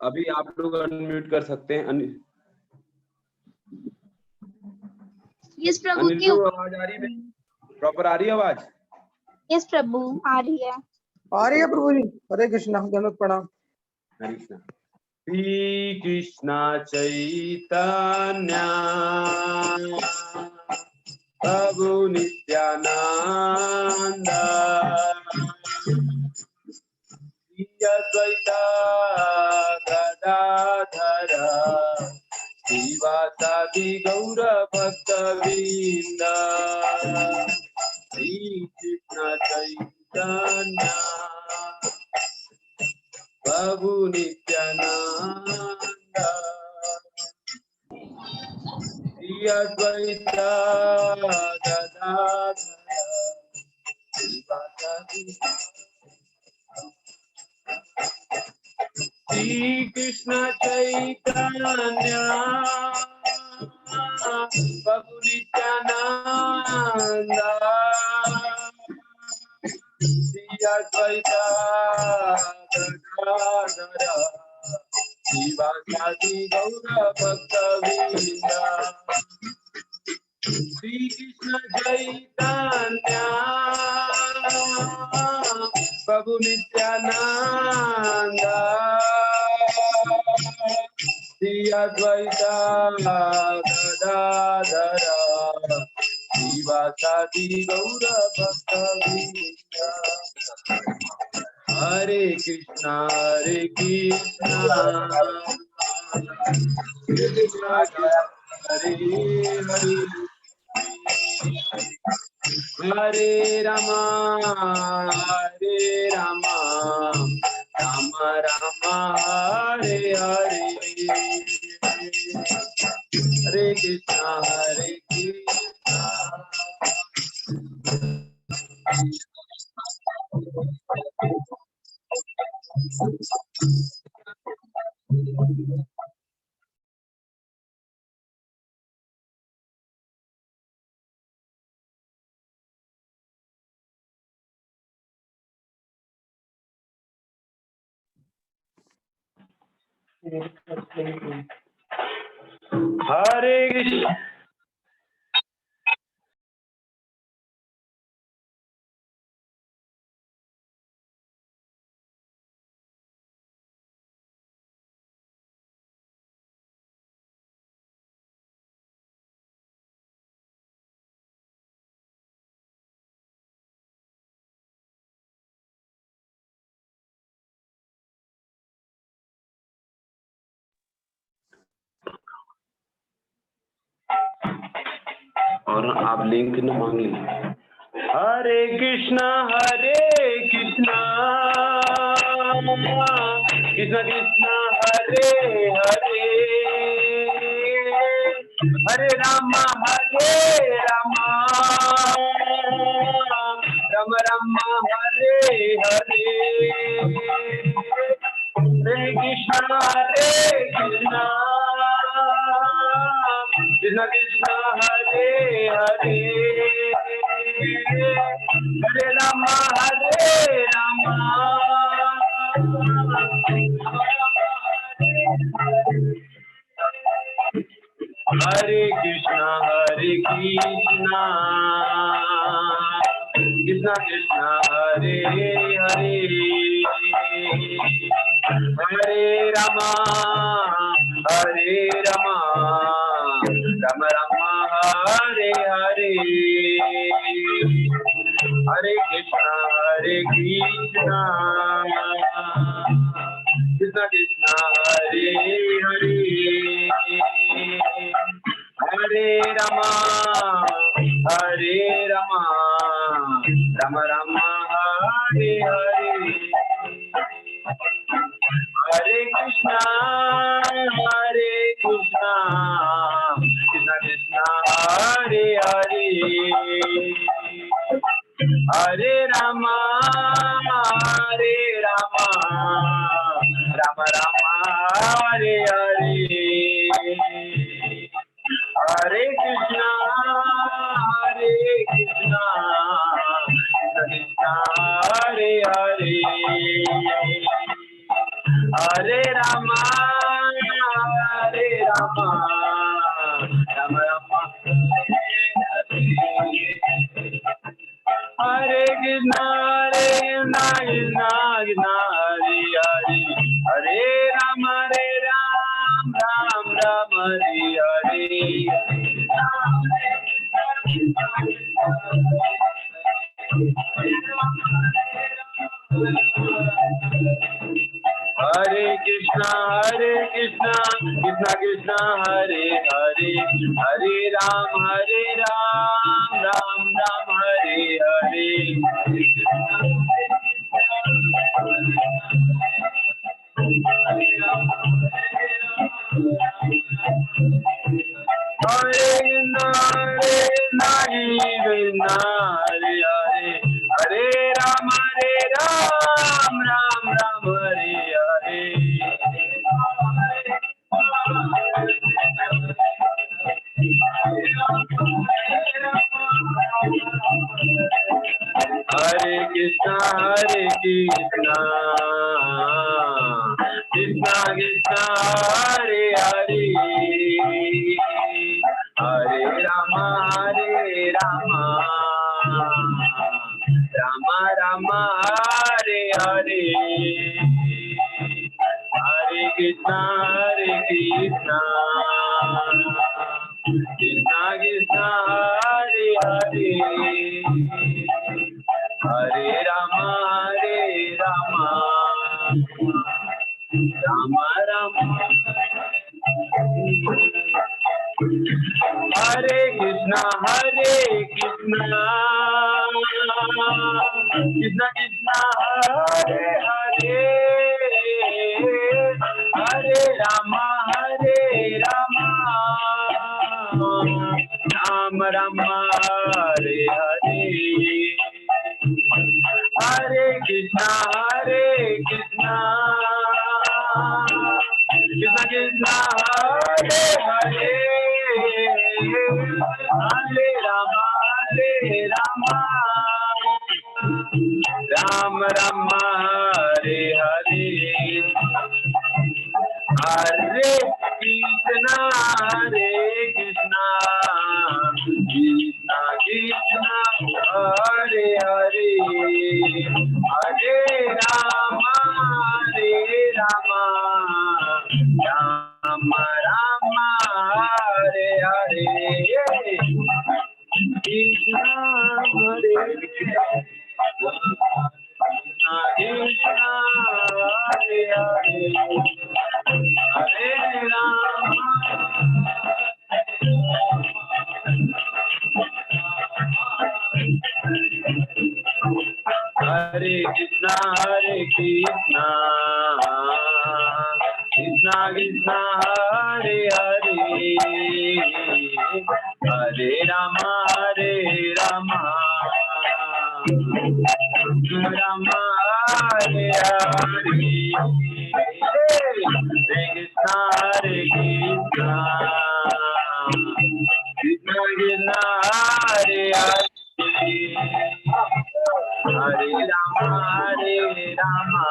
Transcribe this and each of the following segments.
अभी आप लोग अनम्यूट कर सकते हैं। यस प्रभु। अनिल को आवाज आ रही है? प्रॉपर आ रही है आवाज? यस प्रभु आ रही है। आ रही है प्रभु जी। हरे कृष्णा, दंडवत प्रणाम। हरे कृष्णा। श्री कृष्ण चैतन्य प्रभु नित्यानंद श्री अद्वैत गदाधर श्रीवासादि गौर भक्तवृंद। श्री कृष्ण चैतन्य प्रभु नित्यानंद श्री अद्वैत गदाधर श्रीवासादि। श्री कृष्ण चैतन्य प्रभु नित्यानंद श्री अद्वैत गदाधर श्रीवासादि गौर भक्तवृंद। श्री कृष्ण चैतन्य प्रभु नित्यानंद श्री अद्वैत गदाधर श्रीवासादि गौर भक्तवृंद। हरे कृष्णा हरे कृष्णा हरे हरे हरे रामा राम राम हरे हरे। हरे कृष्णा हरे कृष्णा हरे कृष्ण। और आप लिंक न मांग लीजिए। हरे कृष्णा कृष्णा कृष्णा हरे हरे हरे राम राम राम हरे हरे। हरे कृष्णा कृष्णा कृष्णा हरे हरे हरे राम हरे कृष्णा कृष्णा कृष्णा हरे हरे हरे राम राम राम हरे हरे। हरे कृष्णा कृष्णा कृष्णा हरे हरे हरे राम राम राम हरे हरे। हरे कृष्णा कृष्णा कृष्णा हरे हरे हरे राम राम राम हरे हरे। हरे Krishna Krishna Krishna Hare Hare Hare Rama, Hare Rama, Rama Rama, Hare Krishna, Krishna Krishna, Hare Hare, Hare Rama, Ram Ram, Hare Hare. Hare Krishna, Krishna Krishna, Hare Hare, Hare Ram, Ram Ram, Hare Hare. Hare Krishna, Krishna Hare Hare, Hare Ram, Ram Ram, Hare Hare. Hare Krishna, Krishna Krishna, Hare Hare, Hare Rama, Rama Rama, Hare Hare. Hare Krishna, Krishna Krishna, Hare Hare, Hare Rama, Rama Rama. Hare Krishna, Krishna Krishna, Hare Hare, Hare Rama, Rama Rama, Hare Hare. Hare Krishna, Krishna Krishna, Hare Hare, Hare Rama, Rama Rama, Hare Hare. Hare Krishna, Krishna Krishna, Hare Hare, Hare Rama, Rama Rama, Hare Hare. Krishna Hare Krishna, Krishna Hare Hare, Hare Rama. Hare Krishna, Krishna Krishna, Hare Hare, Hare Rama, Rama Rama, Hare Hare. Hare Krishna, Krishna Krishna, Hare Hare, Hare Rama,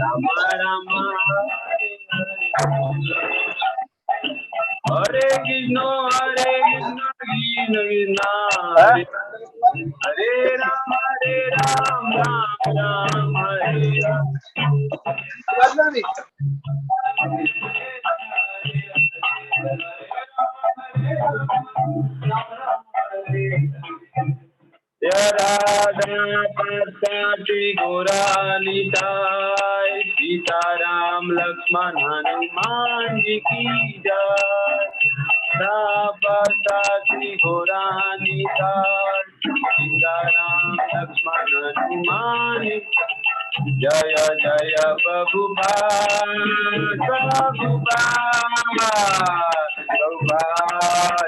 Rama Rama, Hare Krishna, Krishna Krishna, Hare Rama, Rama Hare Hare. Radha Prasadi Gauranitai, Sita Ram Lakshman Hanuman Ji ki jai. Prasadi Gauranitai, Sita Ram Lakshman Hanuman. Jaya Jaya Prabhupada, Prabhupada,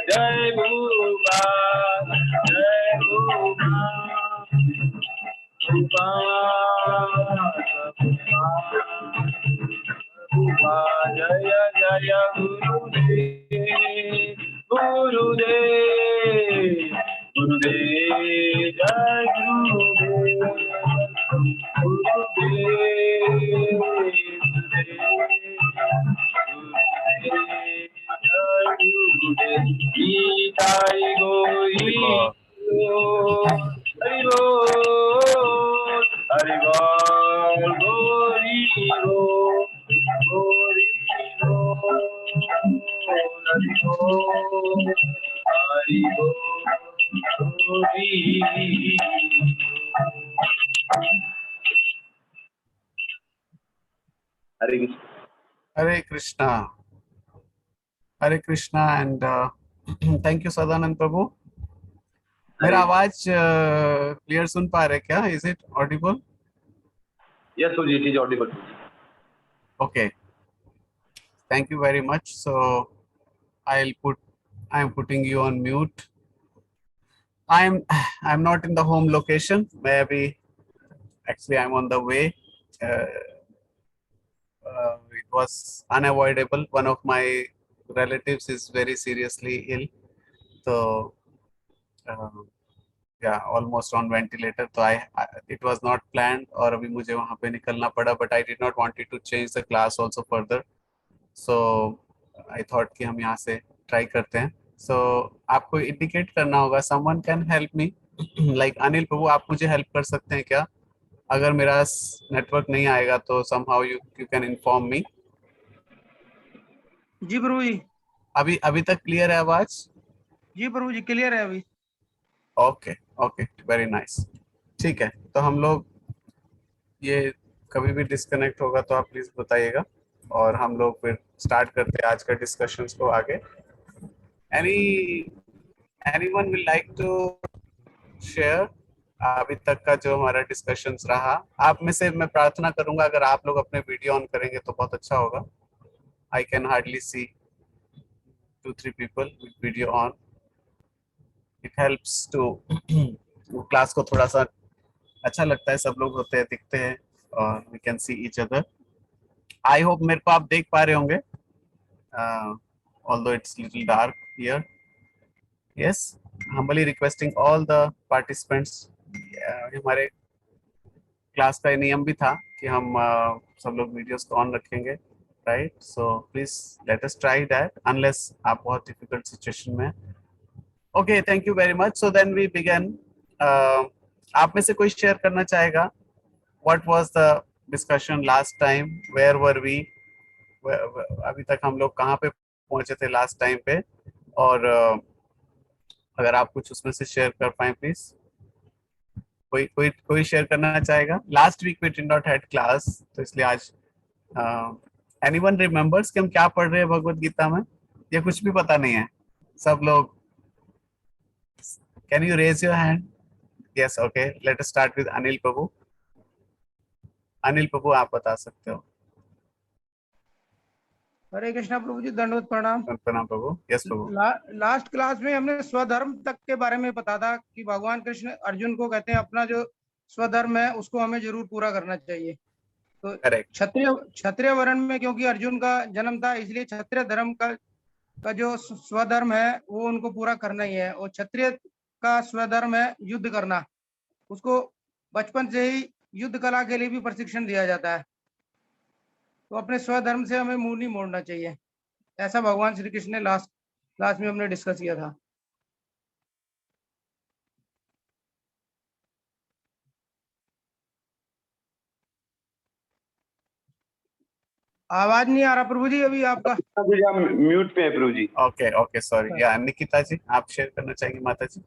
Jai Prabhupada, Jai Prabhupada, Prabhupada, Jaya Jaya Gurudev, Gurudev, Gurudev, Jai Gurudev, Gurudev, Gori Ho, Gori Ho, Hari Ho, Hari Ho, Gori Ho. Hare Krishna. Hare Krishna. Hare Krishna and thank you Sadanand Prabhu. मेरा आवाज clear सुन पा रहे क्या? Is it audible? Yes, Suji, it is audible. Okay. Thank you very much. So I'm putting you on mute. I'm not in the home location. Maybe actually I'm on the way. It was unavoidable. One of my relatives is very seriously ill. So yeah, almost on ventilator. So it was not planned और अभी मुझे वहाँ पे निकलना पड़ा. But I did not want it to change the class also further. So I thought कि हम यहाँ से try करते हैं. So आपको indicate करना होगा. Someone can help me. Like Anil Prabhu, आप मुझे help कर सकते हैं क्या? अगर मेरा नेटवर्क नहीं आएगा तो somehow you can inform me. जी प्रभु जी. अभी तक क्लियर है आवाज? जी प्रभु जी क्लियर है अभी. Okay very nice. ठीक है, तो हम लोग ये कभी भी डिस्कनेक्ट होगा तो आप प्लीज बताइएगा और हम लोग फिर स्टार्ट करते हैं आज का डिस्कशंस को आगे. Anyone will like to share अभी तक का जो हमारा डिस्कशंस रहा? आप में से मैं प्रार्थना करूंगा अगर आप लोग अपने वीडियो ऑन करेंगे तो बहुत अच्छा होगा. I can hardly see 2-3 people with video on. It helps to class को थोड़ा सा अच्छा लगता है. सब लोग होते हैं, दिखते हैं और we can see each other. I hope मेरे को आप देख पा रहे होंगे. Although it's little dark here. Yes, humbly requesting all the participants. हमारे क्लास का नियम भी था कि हम सब लोग वीडियोस को ऑन रखेंगे, right? So please let us try that unless आप बहुत डिफिकल्ट सिचुएशन में. Okay, thank you very much. So then we begin. आप में से कोई शेयर करना चाहेगा? What was the discussion last time? Where were we? अभी तक हम लोग कहाँ पे पहुंचे थे लास्ट टाइम पे? और अगर आप कुछ उसमें से शेयर कर पाए प्लीज. कोई शेयर करना चाहेगा? Last week we did not had class, तो इसलिए आज एनीवन रिमेंबर्स कि हम क्या पढ़ रहे हैं भगवत गीता में, या कुछ भी पता नहीं है? सब लोग can you raise your hand? Yes, okay, let us start with Anil Prabhu. Anil Prabhu, आप बता सकते हो. हरे कृष्णा प्रभु जी, दंडवत प्रणाम. प्रणाम प्रभु. यस प्रभु. लास्ट क्लास में हमने स्वधर्म तक के बारे में बता था कि भगवान कृष्ण अर्जुन को कहते हैं अपना जो स्वधर्म है उसको हमें जरूर पूरा करना चाहिए. तो क्षत्रिय वर्ण में क्योंकि अर्जुन का जन्म था, इसलिए क्षत्रिय धर्म का जो स्वधर्म है वो उनको पूरा करना ही है. और क्षत्रिय का स्वधर्म है युद्ध करना. उसको बचपन से ही युद्ध कला के लिए भी प्रशिक्षण दिया जाता है. तो अपने स्वधर्म से हमें मुंह नहीं मोड़ना चाहिए. ऐसा भगवान श्री कृष्ण ने लास्ट में हमने डिस्कस किया था. आवाज नहीं आ रहा प्रभु जी अभी आपका. म्यूट पे है प्रभु जी. Okay sorry. या निकिता जी, आप शेयर करना चाहेंगे? माता जी,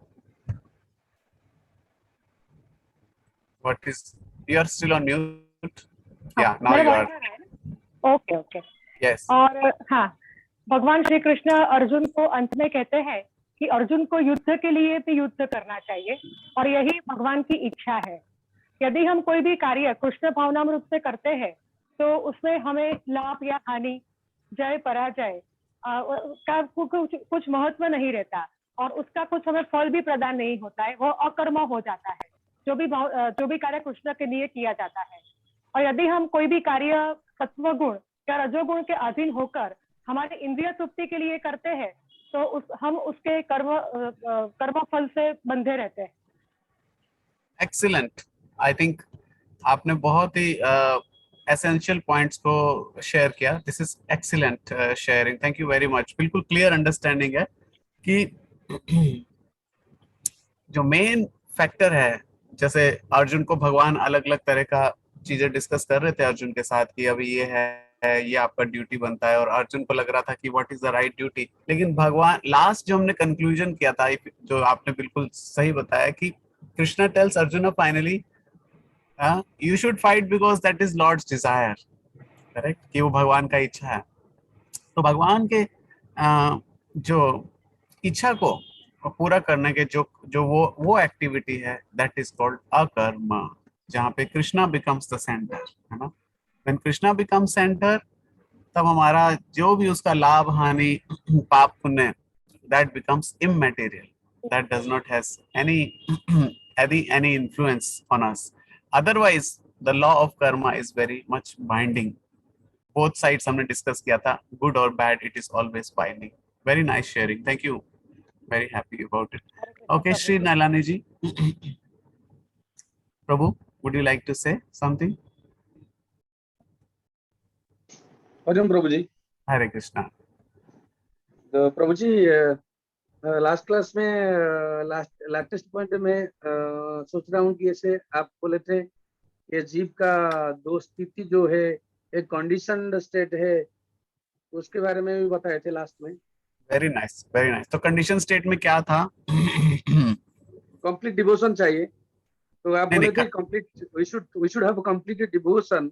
what is, you are still on mute. Yeah now you are. Okay. Yes. और हाँ, भगवान श्री कृष्ण अर्जुन को अंत में कहते हैं कि अर्जुन को युद्ध के लिए भी युद्ध करना चाहिए और यही भगवान की इच्छा है. यदि हम कोई भी कार्य कृष्ण भावनामृत रूप से करते हैं तो उसमें हमें लाभ या हानि, जय पराजय का कुछ महत्व नहीं रहता और उसका कुछ हमें फल भी प्रदान नहीं होता है. वो अकर्म हो जाता है जो भी कार्य कृष्ण के लिए किया जाता है. और यदि हम कोई भी कार्य सत्वगुण या रजोगुण के अधीन होकर हमारे इंद्रिय तृप्ति के लिए करते हैं तो हम उसके कर्म फल से बंधे रहते हैं. एक्सीलेंट. आई थिंक आपने बहुत ही एसेंशियल पॉइंट्स को शेयर किया. This is excellent sharing. Thank you very much. बिल्कुल क्लियर अंडरस्टैंडिंग है कि जो मेन फैक्टर है, जैसे अर्जुन को भगवान अलग अलग तरह का चीजें डिस्कस कर रहे थे अर्जुन के साथ कि अभी ये है, ये आपका ड्यूटी बनता है, और अर्जुन को लग रहा था कि what is the right duty. लेकिन भगवान लास्ट जो हमने कंक्लूजन किया था, जो आपने बिल्कुल सही बताया कि Krishna tells Arjun finally you should fight because that is lord's desire, correct, कि वो भगवान का इच्छा है। तो भगवान के जो इच्छा को पूरा करने के जो जो वो एक्टिविटी है, दैट इज कॉल्ड अकर्म, जहाँ पे कृष्णा बिकम्स द सेंटर, है ना। व्हेन कृष्णा बिकम्स सेंटर, तब हमारा जो भी उसका लाभ हानि पाप पुण्य, that becomes इमैटेरियल, that does not has any influence on us. Otherwise the law of karma is very much binding. Both sides हमने डिस्कस किया था, good or bad, it is always binding. Very nice sharing, thank you, very happy about it. Okay, Shri Nalani ji. Prabhu, would you like to say something? Hariom Prabhu ji. Hare Krishna. तो प्रभु जी last class में लास्टेस्ट point में सोच रहा हूँ कि ऐसे आप बोले थे कि जीव का दो स्थिति जो है, एक कंडीशनड स्टेट है, उसके बारे में भी बताए थे लास्ट में। Very nice, very nice. तो कंडीशन स्टेट में क्या था? कंप्लीट डिवोशन चाहिए, तो आप बोले थे complete we should have completed devotion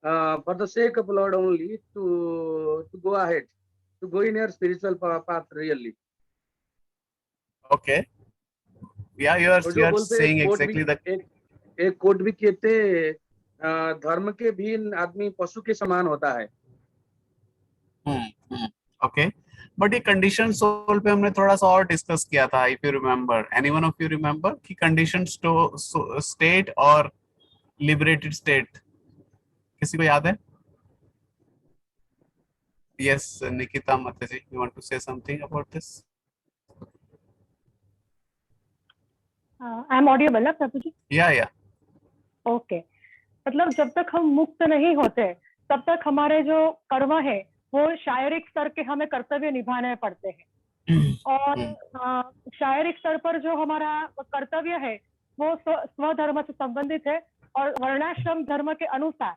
for the sake of lord only to go ahead, to go in your spiritual path really. Okay. Yeah, you are saying exactly that. एक quote भी कहते धर्म के भी आदमी पशु के समान होता है। Okay. बट ये कंडीशन सोल पे हमने थोड़ा सा और डिस्कस किया था, if you remember, anyone of you remember, कि कंडीशन स्टेट और लिबरेटेड स्टेट, किसी को याद है? यस, निकिता माता जी, you want to say something about this? I am audible ना प्रभु जी? या ओके, मतलब जब तक हम मुक्त नहीं होते तब तक हमारे जो कर्म है वो शारीरिक स्तर के हमें कर्तव्य निभाने पड़ते हैं, और शारीरिक स्तर पर जो हमारा कर्तव्य है वो स्वधर्म से संबंधित है, और वर्णाश्रम धर्म के अनुसार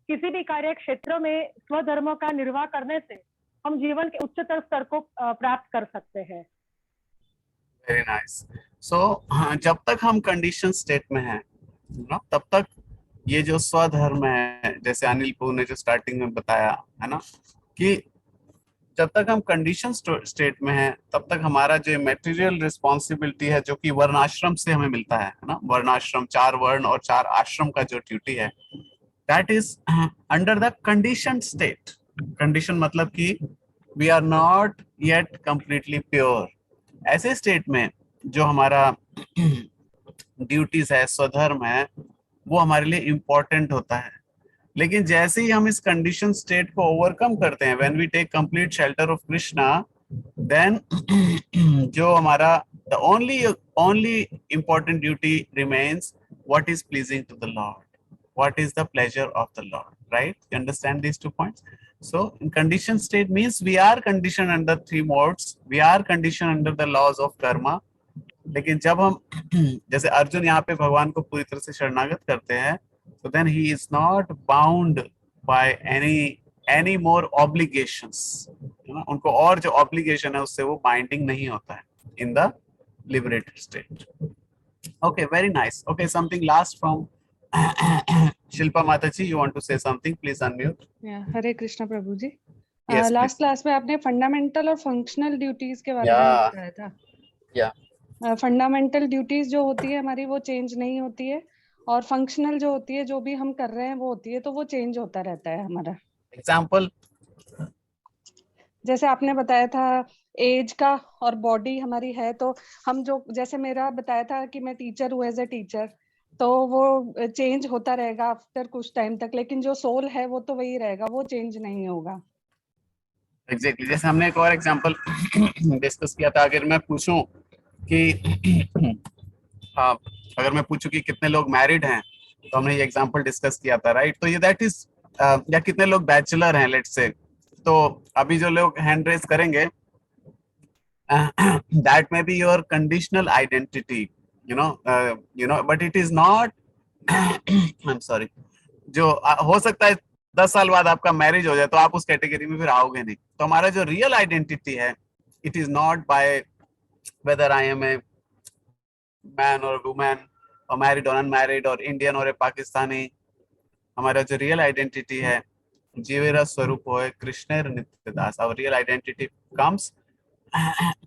किसी भी कार्य क्षेत्र में स्वधर्म का निर्वाह करने से हम जीवन के उच्चतर स्तर को प्राप्त कर सकते हैं। Very nice. सो जब तक हम कंडीशन स्टेट में हैं ना, तब तक ये जो स्वधर्म है, जैसे अनिल पू ने जो स्टार्टिंग में बताया है ना, कि जब तक हम कंडीशन स्टेट में हैं तब तक हमारा जो मटेरियल रिस्पॉन्सिबिलिटी है, जो कि वर्णाश्रम से हमें मिलता है ना, वर्णाश्रम, 4 वर्ण और 4 आश्रम का जो ड्यूटी है, that is under the condition state. Condition मतलब कि we are not yet completely pure. ऐसे स्टेट में जो हमारा ड्यूटीज है, स्वधर्म है, वो हमारे लिए इम्पोर्टेंट होता है। लेकिन जैसे ही हम इस कंडीशन स्टेट को ओवरकम करते हैं, when we take complete shelter of Krishna, then जो हमारा the only important duty remains what is pleasing to the lord, what is the pleasure of the lord, right? You understand these 2 points? So in condition state means we are conditioned under 3 modes, we are conditioned under the laws of karma. लेकिन जब हम जैसे अर्जुन यहाँ पे भगवान को पूरी तरह से शरणागत करते हैं, so then he is not bound by any more obligations, है ना? उनको और जो obligation है उससे वो binding नहीं होता है in the liberated state. Okay, very nice. Okay, something last from Shilpa Mataji, you want to say something? Please unmute. Yeah, Hare Krishna Prabhu ji. Yes, last class में आपने फंडामेंटल और functional duties के बारे में बताया था। Fundamental duties जो होती है हमारी, वो चेंज नहीं होती है, और फंक्शनल जो होती है, जो भी हम कर रहे हैं वो होती है, तो वो चेंज होता रहता है हमारा। एग्जाम्पल जैसे आपने बताया था एज का और बॉडी हमारी है, तो हम जो, जैसे मेरा बताया था कि मैं टीचर हूँ, एज ए टीचर, तो वो चेंज होता रहेगा आफ्टर कुछ टाइम तक, लेकिन जो सोल है वो तो वही रहेगा, वो चेंज नहीं होगा। एग्जैक्टली। जैसे हमने एक और एग्जांपल डिस्कस किया था, अगर मैं पूछूं कि हाँ, अगर मैं पूछूं कि कितने लोग मैरिड हैं, तो हमने ये एग्जांपल डिस्कस किया था, राइट? तो ये दैट इज, या कितने लोग बैचलर हैं, लेट्स से। तो अभी जो लोग हैंड रेज करेंगे, that may be your conditional identity, you know, but it is not I'm sorry, जो हो सकता है 10 साल बाद आपका मैरिज हो जाए तो आप उस कैटेगरी में फिर आओगे नहीं। तो हमारा जो रियल आइडेंटिटी है, it is not by whether I am a man और वुमेन और मैरिड और अनमैरिड और इंडियन और ए पाकिस्तानी। हमारा जो रियल आइडेंटिटी है, जीवेरा स्वरूप होए कृष्णेर नित्यदास। Our real identity comes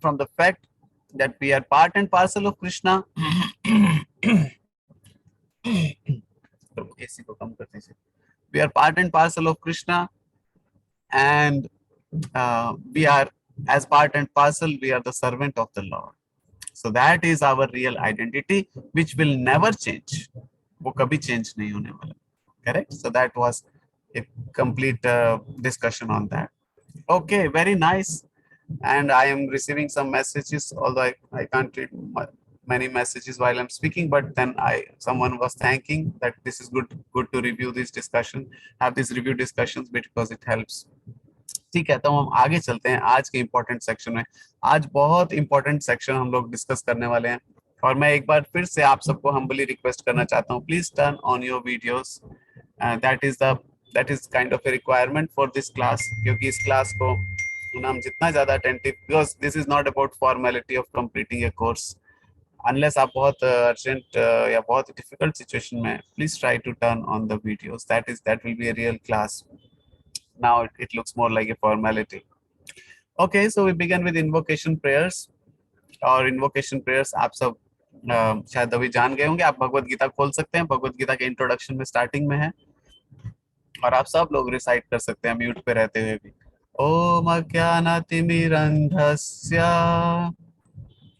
from the fact that we are part and parcel of Krishna. AC को कम करते हैं। We are part and parcel of Krishna, and we are, as part and parcel, we are the servant of the Lord. So that is our real identity, which will never change. वो कभी change नहीं होने वाला. Correct? So that was a complete discussion on that. Okay, very nice. And I am receiving some messages, although I can't read many messages while I'm speaking, but then someone was thanking that this is good to review this discussion, have these review discussions because it helps. ठीक है, तो हम आगे चलते हैं आज के important section में। आज बहुत इम्पोर्टेंट सेक्शन हम लोग डिस्कस करने वाले हैं, और मैं एक बार फिर से आप सबको हम्बली रिक्वेस्ट करना चाहता हूँ, please turn on your videos. That is kind of a requirement for this class, क्योंकि इस क्लास को हम जितना ज्यादा attentive, because this is not about formality of completing a course, unless आप बहुत अर्जेंट या बहुत डिफिकल्ट सिचुएशन में, please try to turn on the videos. That will be a real class. Now it looks more like a formality. Okay, so we begin with invocation prayers. और invocation prayers आप सब शायद अभी जान गए होंगे। आप भगवत गीता खोल सकते हैं, भगवत गीता के इंट्रोडक्शन में स्टार्टिंग में है, और आप सब लोग रिसाइट कर सकते हैं म्यूट पे रहते हुए भी। ओम अज्ञानातिमिरन्धस्य,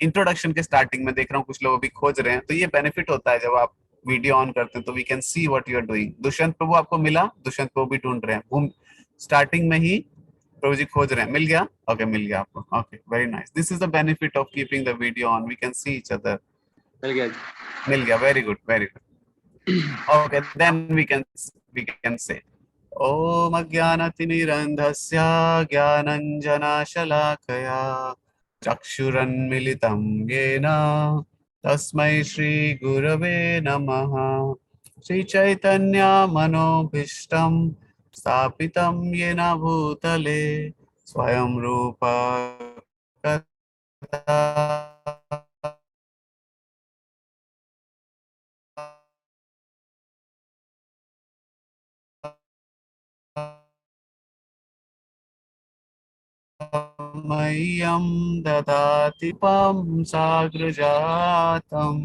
इंट्रोडक्शन के स्टार्टिंग में देख रहा हूँ कुछ लोग अभी खोज रहे हैं, तो ये बेनिफिट होता है जब आप वीडियो ऑन करते हैं तो we can see what you are doing. Dushyant Prabhu आपको मिला? दुष्यंत प्रभु भी ढूंढ रहे हैं, स्टार्टिंग में ही प्रभु जी खोज रहे हैं। मिल गया? ओके, मिल गया आपको। Okay, very nice. This is the benefit of keeping the video on, we can see each other. मिल गया, very good, very good. Okay, then we can say ओम अज्ञानतिमिरन्धस्य ज्ञानञ्जनशलाकया चक्षुरन्मिलितं येन तस्मै श्रीगुरवे नमः। श्रीचैतन्यमनोभीष्टं स्थापितं येन भूतले स्वयं रूप कदा मह्यं ददाति पं साग्रजातं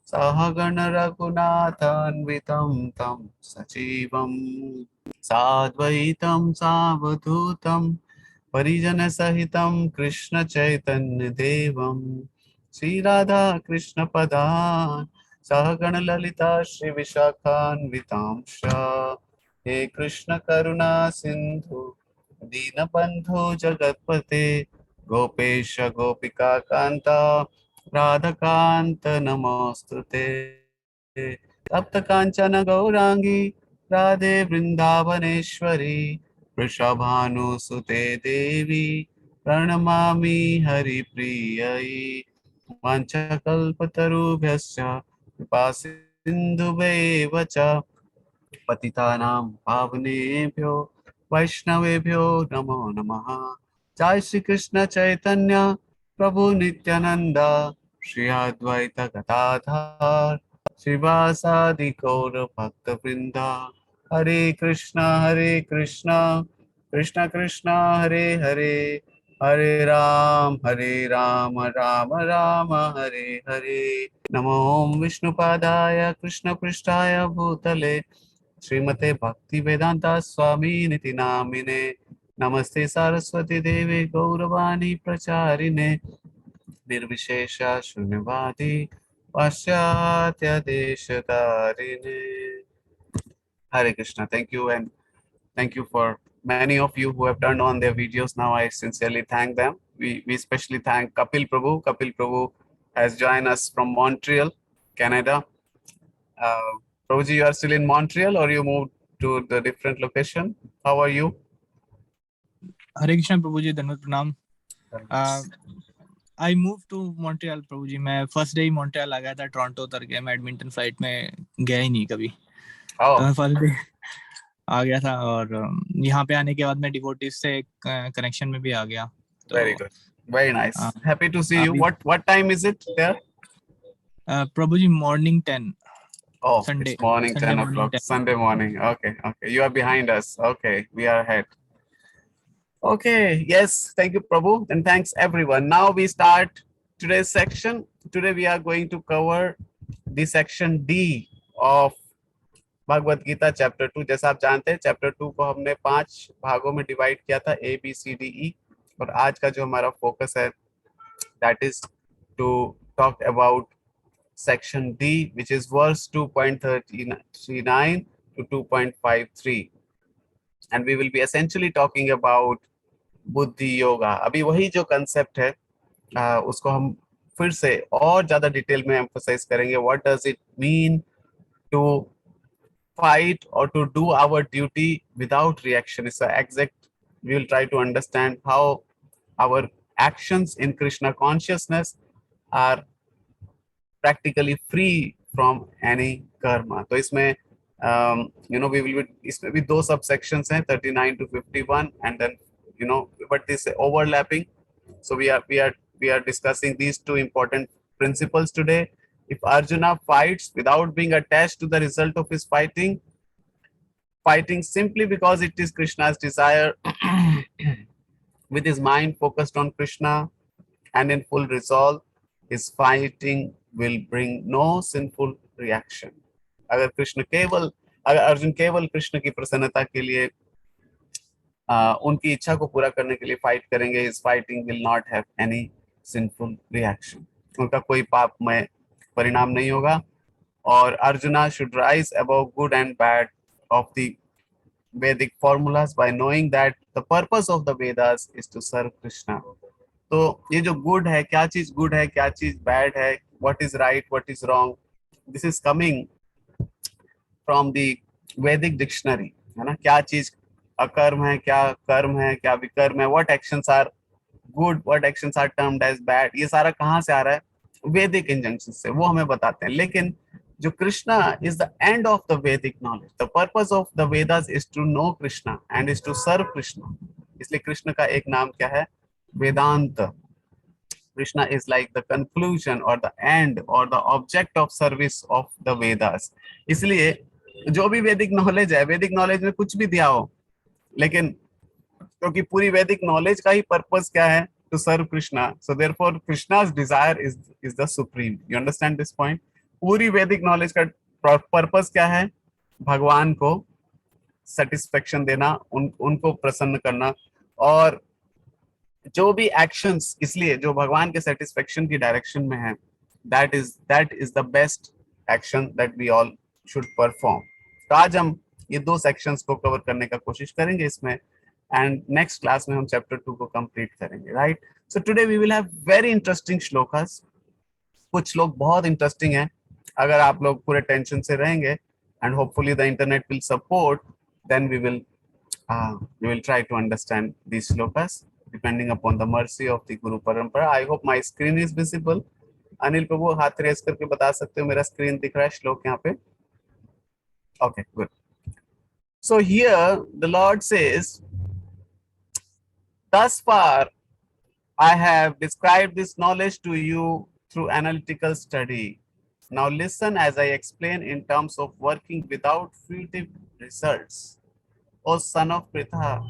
सहगण रघुनाथान्वितं तं सजीवं साद्वैतं सावधूतं परिजन सहितं कृष्ण चैतन्य देवं श्री राधा कृष्ण पदान् सहगण ललिता श्री विशाखान्वितांश। हे कृष्ण करुणा सिंधु दीनबंधु जगतपते गोपेश गोपिका कांता राधाकांत नमोस्तुते। तप्त कांचन गौरांगी राधे वृंदावनेश्वरी वृषभानुसुते देवी प्रणमामि हरिप्रियै। वाञ्छकल्पतरुभ्यश्च कृपा सिन्धुभ्यैव च पतितानां पावनेभ्यो वैष्णवेभ्यो नमो नमः। जय श्री कृष्ण चैतन्य प्रभु नित्यानंद श्री अद्वैत गदाधर श्रीवासादि गौर भक्त वृंदा। हरे कृष्ण कृष्ण कृष्ण हरे हरे, हरे राम राम राम हरे हरे। नमो विष्णुपादाय कृष्ण पृष्ठाय भूतले श्रीमते भक्ति वेदांता स्वामी निति नामिने। नमस्ते सरस्वती देवी गौरवाणी प्रचारिणे निर्विशेष शून्यवादी पाश्चात्य देशतारिणे। Hare Krishna. Thank you, and thank you for many of you who have turned on their videos now. I sincerely thank them. We especially thank Kapil Prabhu. Kapil Prabhu has joined us from Montreal, Canada. Prabhuji, you are still in Montreal or you moved to the different location? How are you? हरे कृष्ण प्रभु जी, धन्यवाद, प्रणाम। I move to Montreal प्रभु जी। मैं first day ही Montreal आ गया था, Toronto उतर गया। मैं Edmonton flight में गया ही नहीं कभी। तो मैं आ गया था, और यहाँ पे आने के बाद मैं डिवोटीज से कनेक्शन में भी आ गया। तो very good, very nice, happy to see you. अभी what time is it there? Prabhu ji morning 10 Oh, Sunday it's morning, Sunday 10 morning o'clock, Sunday morning. Okay, okay. You are behind us. Okay, we are ahead. Okay, yes, thank you, Prabhu, and thanks everyone. Now we start today's section. Today we are going to cover the section D of Bhagavad Gita chapter 2. जैसा आप जानते हैं chapter 2 को हमने 5 भागों में divide किया था, A, B, C, D, E, और आज का जो हमारा फोकस है that is to talk about section D, which is verse 2.39 to 2.53, and we will be essentially talking about बुद्धि योगा। अभी वही जो कंसेप्ट है उसको हम फिर से और ज्यादा डिटेल में एम्फसाइज करेंगे। What does it mean to fight और to do our duty without reaction? It's exact we will try to understand how our actions in Krishna consciousness are practically free from any karma. तो इसमें we will be, इसमें भी 2 subsections हैं, 39 to 51, and then but this overlapping. So we are discussing these 2 important principles today. If Arjuna fights without being attached to the result of his fighting simply because it is Krishna's desire, with his mind focused on Krishna and in full resolve, his fighting will bring no sinful reaction. अगर अर्जुन केवल कृष्ण की प्रसन्नता के लिए उनकी इच्छा को पूरा करने के लिए फाइट करेंगे, his fighting will not have any sinful reaction. उनका कोई पापमय परिणाम नहीं होगा। और arjuna should rise above good and bad of the Vedic formulas by knowing that the purpose of the Vedas is to serve Krishna. तो ये जो गुड है, क्या चीज गुड है, क्या चीज बैड है, what is right, what is wrong, this is coming from the Vedic dictionary, है ना? क्या चीज अकर्म है, क्या कर्म है, क्या विकर्म है, what actions are good, what actions are termed as bad, ये सारा कहाँ से आ रहा है? वैदिक इंजंक्शन से, वो हमें बताते हैं। लेकिन जो Krishna is the end of the Vedic knowledge, the purpose of the Vedas is to know Krishna and is to serve Krishna. इसलिए कृष्ण का एक नाम क्या है? वेदांत। Krishna is like the conclusion or the end or the object of service of the Vedas. इसलिए जो भी वैदिक नॉलेज है, वैदिक नॉलेज में कुछ भी दिया हो, लेकिन क्योंकि पूरी वैदिक नॉलेज का ही पर्पस क्या है? To serve Krishna. So therefore Krishna's desire is the supreme. You understand this point? पूरी वैदिक नॉलेज का पर्पस क्या है? भगवान को सेटिस्फेक्शन देना, उनको प्रसन्न करना, और जो भी एक्शंस इसलिए जो भगवान के सेटिस्फेक्शन की डायरेक्शन में है, that is the best action that we all should perform. तो आज हम ये 2 सेक्शंस को कवर करने का कोशिश करेंगे इसमें, and next class में हम chapter 2 को कंप्लीट करेंगे, right? So today we will have very interesting shlokas. कुछ लोग बहुत इंटरेस्टिंग हैं, अगर आप लोग पूरे टेंशन से रहेंगे, and hopefully the internet will support, then we will try to understand these shlokas depending upon the mercy of the Guru Parampara. I hope my screen is visible. Anil प्रभु हाथ रेस करके बता सकते हो मेरा स्क्रीन दिख रहा है श्लोक यहाँ पे? Okay, good. So here the Lord says, thus far I have described this knowledge to you through analytical study. Now listen as I explain in terms of working without fruitive results. O son of Pritha,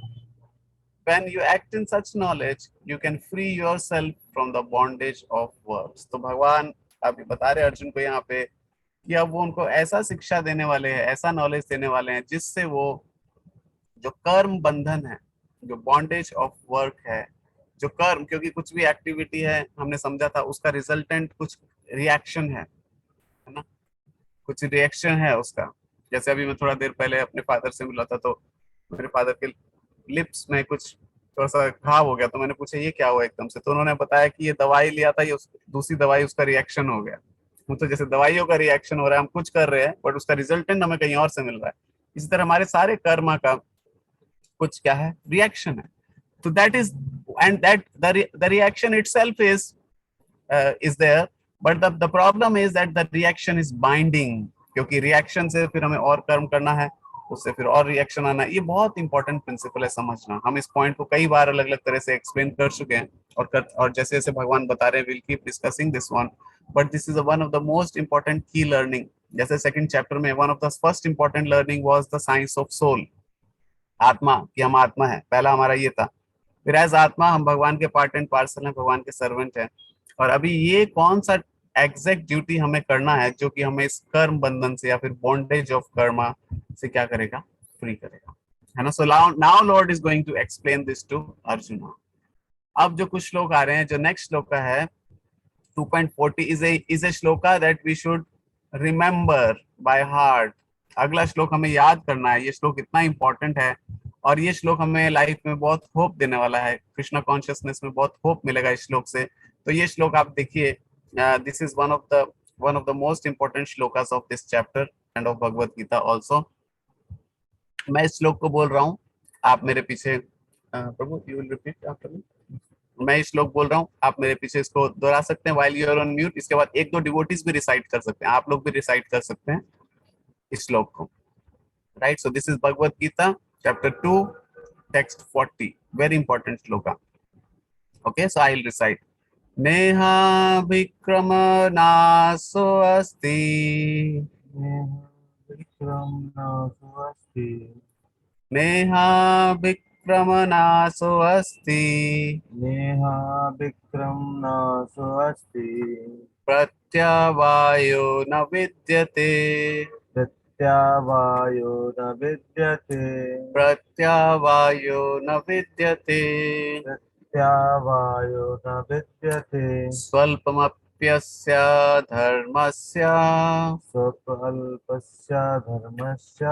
when you act in such knowledge, you can free yourself from the bondage of works. तो भगवान अभी बता रहे अर्जुन को यहाँ पे कि अब वो उनको ऐसा शिक्षा देने वाले हैं, ऐसा नॉलेज देने वाले हैं, जिससे वो जो कर्म बंधन है, जो बॉन्डेज ऑफ वर्क है, जो कर्म, क्योंकि कुछ भी एक्टिविटी है हमने समझा था उसका रिजल्टेंट कुछ रिएक्शन है ना, कुछ रिएक्शन है उसका। जैसे अभी मैं थोड़ा देर पहले अपने फादर से मिला था, तो मेरे फादर के लिप्स में कुछ थोड़ा सा घाव हो गया, तो मैंने पूछा ये क्या हुआ एकदम से, तो उन्होंने बताया कि ये दवाई लिया था, ये दूसरी दवाई उसका रिएक्शन हो गया। तो जैसे दवाइयों का रिएक्शन हो रहा है, हम कुछ कर रहे हैं बट उसका रिजल्टेंट हमें कहीं और से मिल रहा है, इसी तरह हमारे सारे कर्म का कुछ क्या है? रिएक्शन है। तो that is, and that the reaction itself is there, but the problem is that the reaction is binding, क्योंकि रिएक्शन से फिर हमें और कर्म करना है, उससे फिर और रिएक्शन आना, ये बहुत इंपॉर्टेंट प्रिंसिपल है समझना। हम इस पॉइंट को कई बार अलग अलग तरह से एक्सप्लेन कर चुके हैं और जैसे जैसे भगवान बता रहे हैं, will keep discussing this one, but this is one of the most important key learning. जैसे सेकंड चैप्टर में one of the first important learning was the science of soul, आत्मा, कि हम आत्मा है, पहला हमारा ये था। फिर एज आत्मा हम भगवान के पार्ट एंड पार्सल हैं, भगवान के सर्वेंट हैं। और अभी ये कौन सा एग्जैक्ट ड्यूटी हमें करना है जो कि हमें इस कर्म बंधन से या फिर बॉन्डेज ऑफ कर्मा से क्या करेगा, फ्री करेगा, है ना। So now lord is going to explain this to Arjun. अब जो कुछ श्लोक आ रहे हैं, जो नेक्स्ट श्लोक का है 2.40 is a shloka that we should remember by heart. अगला श्लोक हमें याद करना है, ये श्लोक इतना इंपॉर्टेंट है और ये श्लोक हमें लाइफ में बहुत होप देने वाला है, कृष्णा कॉन्शियसनेस में बहुत होप मिलेगा इस श्लोक से। तो ये श्लोक आप देखिए, this is one of the most important shlokas of this chapter and of Bhagavad Gita also. मैं इस श्लोक को बोल रहा हूँ, आप मेरे पीछे, Prabhu you will repeat after me. मैं इस श्लोक बोल रहा हूँ, आप मेरे पीछे इसको दोहरा सकते हैं while you are on mute. इसके बाद एक दो डिवोटीज भी रिसाइट कर सकते हैं, आप लोग भी रिसाइट कर सकते हैं इस श्लोक को, right. So this is Bhagavad Gita chapter 2 text 40, very important shloka. Okay, so I'll recite. Neha vikramaso asti, neha vikramanaso asti, pratyavayo na vidyate, प्रत्यावायो न विद्यते, प्रत्यवायो न विद्यते, प्रत्यावायो न विद्यते, स्वल्पमप्यस्य धर्मस्य, स्वल्पस्य धर्मस्य,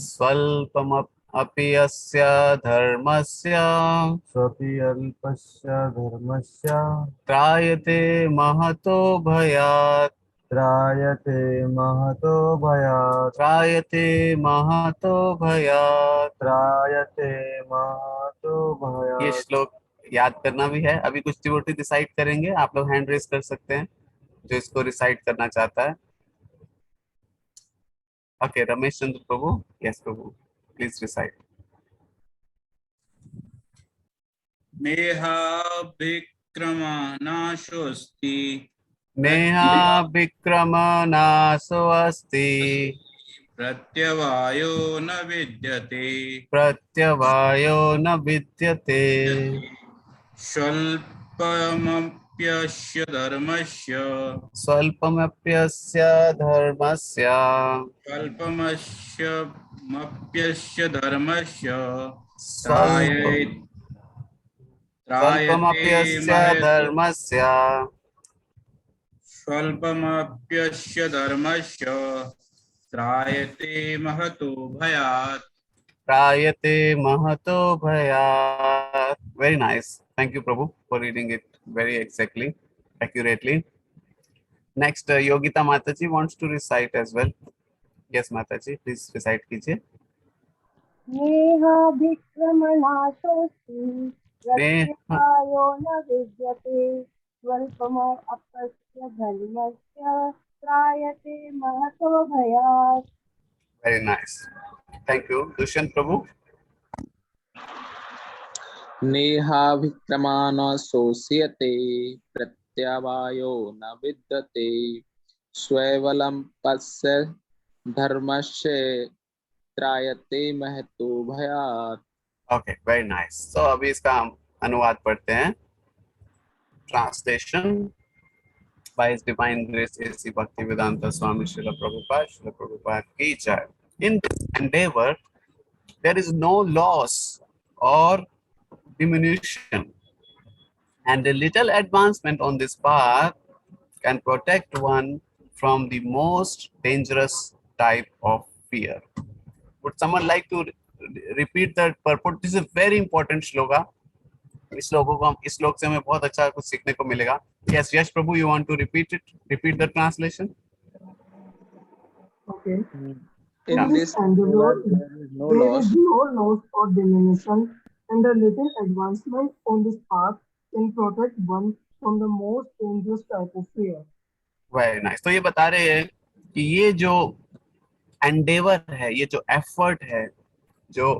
स्वल्पमप्यस्य धर्मस्य, स्वल्पस्य धर्मस्य, त्रायते महतो भयात्, त्रायते महतो भयात्, त्रायते महतो भयात्, त्रायते महतो ये भयात्। श्लोक याद करना भी है। अभी कुछ डिवोटी डिसाइड करेंगे, आप लोग हैंड रेज कर सकते हैं जो इसको रिसाइट करना चाहता है। Okay, Ramesh Chandra Prabhu, yes Prabhu, please recite. नेहा विक्रमनाशोऽस्ति, नेहा विक्रमनाशो अस्ति, प्रत्यवायो न विद्यते, प्रत्यवायो न विद्यते, स्वल्पमप्यस्य धर्मस्य, स्वल्पमप्यस्य धर्मस्य, स्वल्पमप्यस्य धर्मस्य, स्वल्पमप्यस्य धर्मस्य, स्वल्पमप्यस्य धर्मस्य, त्रायते महतो भयात्, त्रायते महतो भयात्। Very nice. Thank you, Prabhu, for reading it very exactly, accurately. Next, Yogita Mataji wants to recite as well. Yes, Mataji, please recite कीजिए। नेहा विक्रमनाशोऽस्ति, नेहा प्रत्यवायो न विद्यते, स्वल्पमप्यस्य धर्मस्य, त्रायते महतो भयात्। Very nice. Thank you. Dushyant Prabhu. नेहाभिक्रमानशोष्यते, प्रत्यवायो न विद्यते, स्वल्पस्य धर्मस्य, त्रायते महतो भयात्। Okay, very nice. So अभी इसका हम अनुवाद पढ़ते हैं। Translation by His Divine Grace A.C. Bhaktivedanta Swami Srila Prabhupada ki jai. In this endeavor, there is no loss or diminution, and a little advancement on this path can protect one from the most dangerous type of fear. Would someone like to repeat the purport? This is a very important shloka. इस श्लोकों को इस श्लोक से हमें बहुत अच्छा कुछ सीखने को मिलेगा। Yes, Yash Prabhu, you want to repeat it? Repeat the translation. Okay. In this endeavor, there is no loss or diminution, and a little advancement on this path can protect one from the most dangerous type of fear. Very nice. तो ये बता रहे हैं कि ये जो Endeavour है, ये जो एफर्ट है, जो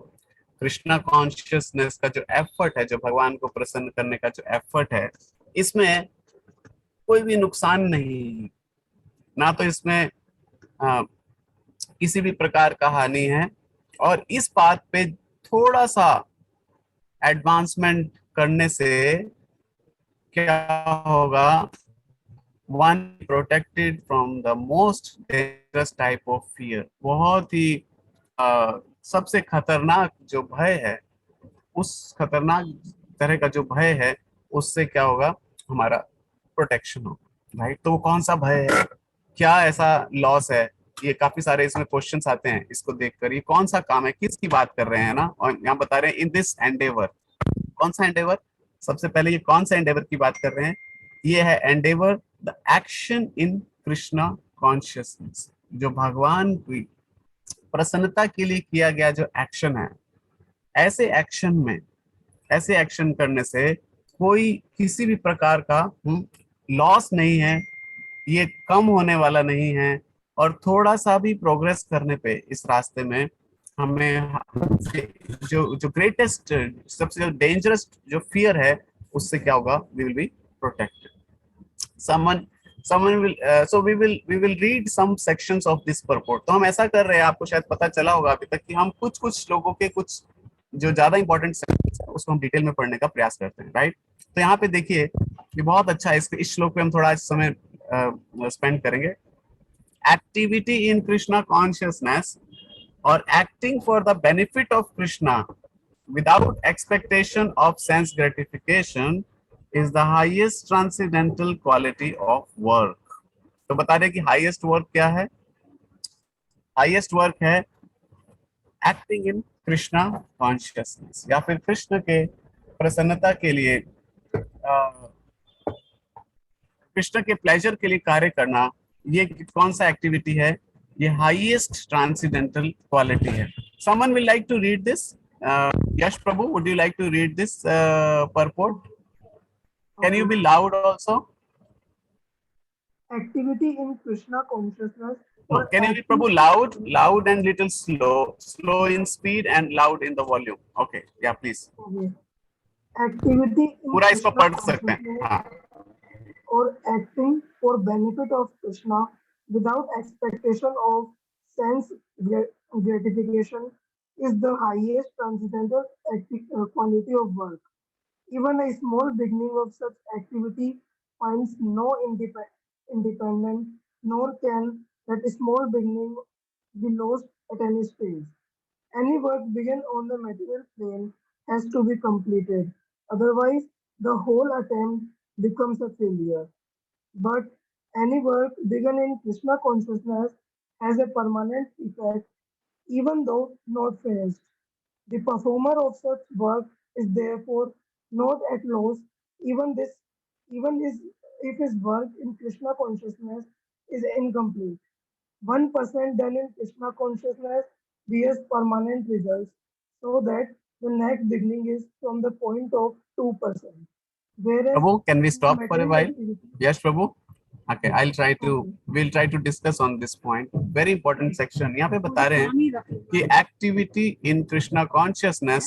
कृष्णा कॉन्शियसनेस का जो एफर्ट है, जो भगवान को प्रसन्न करने का जो एफर्ट है, इसमें कोई भी नुकसान नहीं, ना तो इसमें किसी भी प्रकार का हानि है। और इस बात पे थोड़ा सा एडवांसमेंट करने से क्या होगा, one protected from the most dangerous type of fear. बहुत ही सबसे खतरनाक जो भय है, उस खतरनाक तरह का जो भय है, उससे क्या होगा, हमारा प्रोटेक्शन होगा। राइट, तो वो कौन सा भय है, क्या ऐसा लॉस है, ये काफी सारे इसमें क्वेश्चंस आते हैं। इसको देखकर ये कौन सा काम है, किसकी बात कर रहे हैं ना, और यहाँ बता रहे हैं इन दिस एंडेवर। कौन सा एंडेवर, सबसे पहले ये कौन सा एंडेवर की बात कर रहे हैं, ये है Endeavour the action in Krishna consciousness. जो भगवान की प्रसन्नता के लिए किया गया जो एक्शन है, ऐसे एक्शन में, ऐसे एक्शन करने से कोई किसी भी प्रकार का लॉस नहीं है, ये कम होने वाला नहीं है। और थोड़ा सा भी प्रोग्रेस करने पे इस रास्ते में हमें जो जो ग्रेटेस्ट, सबसे जो डेंजरस जो फियर है, उससे क्या होगा, we will be protected. someone will so we will read some sections of this purport। तो हम ऐसा कर रहे हैं, आपको शायद पता चला होगा अभी तक कि हम कुछ श्लोकों के कुछ जो ज्यादा इंपॉर्टेंट सेक्शंस है उसको हम डिटेल में पढ़ने का प्रयास करते हैं। राइट, तो यहाँ पे देखिए, ये बहुत अच्छा है, इस श्लोक पे हम थोड़ा समय स्पेंड करेंगे। एक्टिविटी इन कृष्णा कॉन्शियसनेस और acting for the benefit of Krishna without expectation of sense gratification is the highest transcendental quality of work। तो बता रहे कि हाईएस्ट वर्क क्या है, हाईएस्ट वर्क है एक्टिंग इन कृष्णा कॉन्शियसनेस, या फिर कृष्ण के प्रसन्नता के लिए, कृष्ण के प्लेजर के लिए कार्य करना। ये कौन सा एक्टिविटी है, ये हाईएस्ट ट्रांसेंडेंटल क्वालिटी है। Someone will like to read this, Yash Prabhu, would you like to read this purport? Can you be loud also? Activity in Krishna consciousness. No, can you be Prabhu loud and little slow in speed and loud in the volume? Okay, yeah, please. Okay. Activity in पूरा इसको Krishna पढ़ सकते हैं, हाँ। or acting for benefit of Krishna without expectation of sense gratification is the highest transcendental quality of work. Even a small beginning of such activity finds no independent, nor can that small beginning be lost at any stage. Any work begun on the material plane has to be completed. Otherwise, the whole attempt becomes a failure. But any work begun in Krishna consciousness has a permanent effect, even though not finished. The performer of such work is therefore not at loss, if his work in Krishna consciousness is incomplete. 1% done in Krishna consciousness bears permanent results, so that the next beginning is from the point of 2%. Whereas Prabhu, can we stop for a while? activity, Yes, Prabhu. Okay, we'll try to discuss on this point. Very important section। यहाँ पे बता रहे हैं कि activity in Krishna consciousness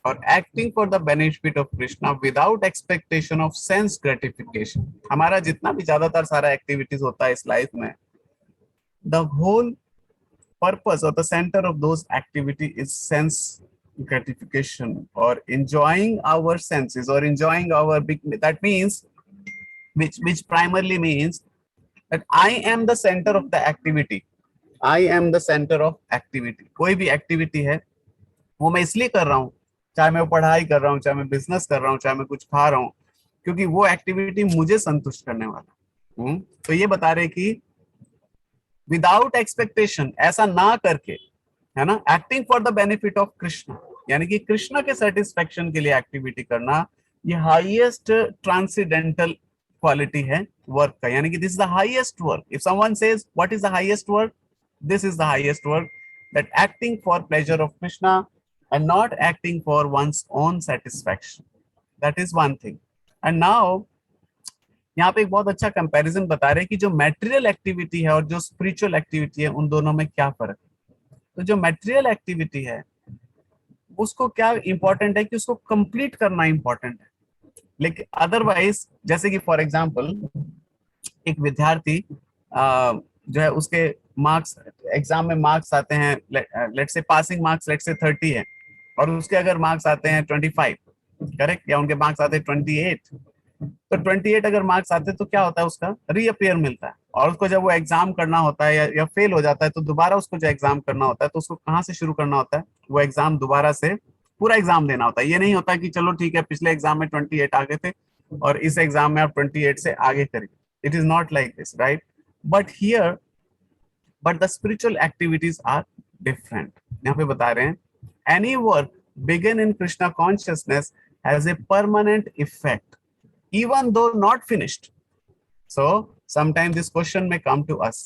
और acting for the benefit of Krishna without expectation of sense gratification। हमारा जितना भी ज्यादातर सारा activities होता है इस लाइफ में, the whole purpose or the center of those activity is sense gratification or enjoying our senses or enjoying our that means which primarily means that I am the center of the activity। I am the center of activity। कोई भी activity है वो मैं इसलिए कर रहा हूँ, चाहे मैं पढ़ाई कर रहा हूँ, चाहे मैं बिजनेस कर रहा हूँ, चाहे मैं कुछ खा रहा हूँ, क्योंकि वो एक्टिविटी मुझे संतुष्ट करने वाला। तो ये बता रहे कि विदाउट एक्सपेक्टेशन, ऐसा ना करके, है ना, acting for the benefit of Krishna, यानी कि कृष्ण के सेटिस्फेक्शन के लिए एक्टिविटी करना, ये हाईएस्ट ट्रांसेंडेंटल क्वालिटी है वर्क का। यानी कि this is the highest work. If someone says what is the highest work, this is the highest work, that acting for pleasure of Krishna and not acting for one's own satisfaction। That is one thing। And now यहाँ पे एक बहुत अच्छा comparison बता रहे हैं कि जो मैटेरियल एक्टिविटी है और जो स्पिरिचुअल एक्टिविटी है उन दोनों में क्या फर्क है। तो जो मैटेरियल एक्टिविटी है उसको क्या इंपॉर्टेंट है कि उसको कंप्लीट करना इंपॉर्टेंट है, लेकिन अदरवाइज जैसे कि फॉर एग्जांपल एक विद्यार्थी जो है उसके मार्क्स एग्जाम में मार्क्स आते हैं, लेट से पासिंग मार्क्स लेट से 30 है और उसके अगर मार्क्स आते हैं 25, करेक्ट, या उनके मार्क्स आते हैं 28, तो 28 अगर मार्क्स आते हैं तो क्या होता है, उसका रीअपियर मिलता है और उसको जब वो एग्जाम करना होता है या फेल हो जाता है तो दोबारा उसको जो एग्जाम करना होता है तो उसको कहाँ से शुरू करना होता है, वो एग्जाम दोबारा से पूरा एग्जाम देना होता है। ये नहीं होता कि चलो ठीक है पिछले एग्जाम में 28 आ गए थे और इस एग्जाम में आप 28 से आगे करिए, it is not like this, right. But here but the spiritual activities are different. यहाँ पे बता रहे हैं any work begin in Krishna consciousness has a permanent effect even though not finished. So sometimes this question may come to us.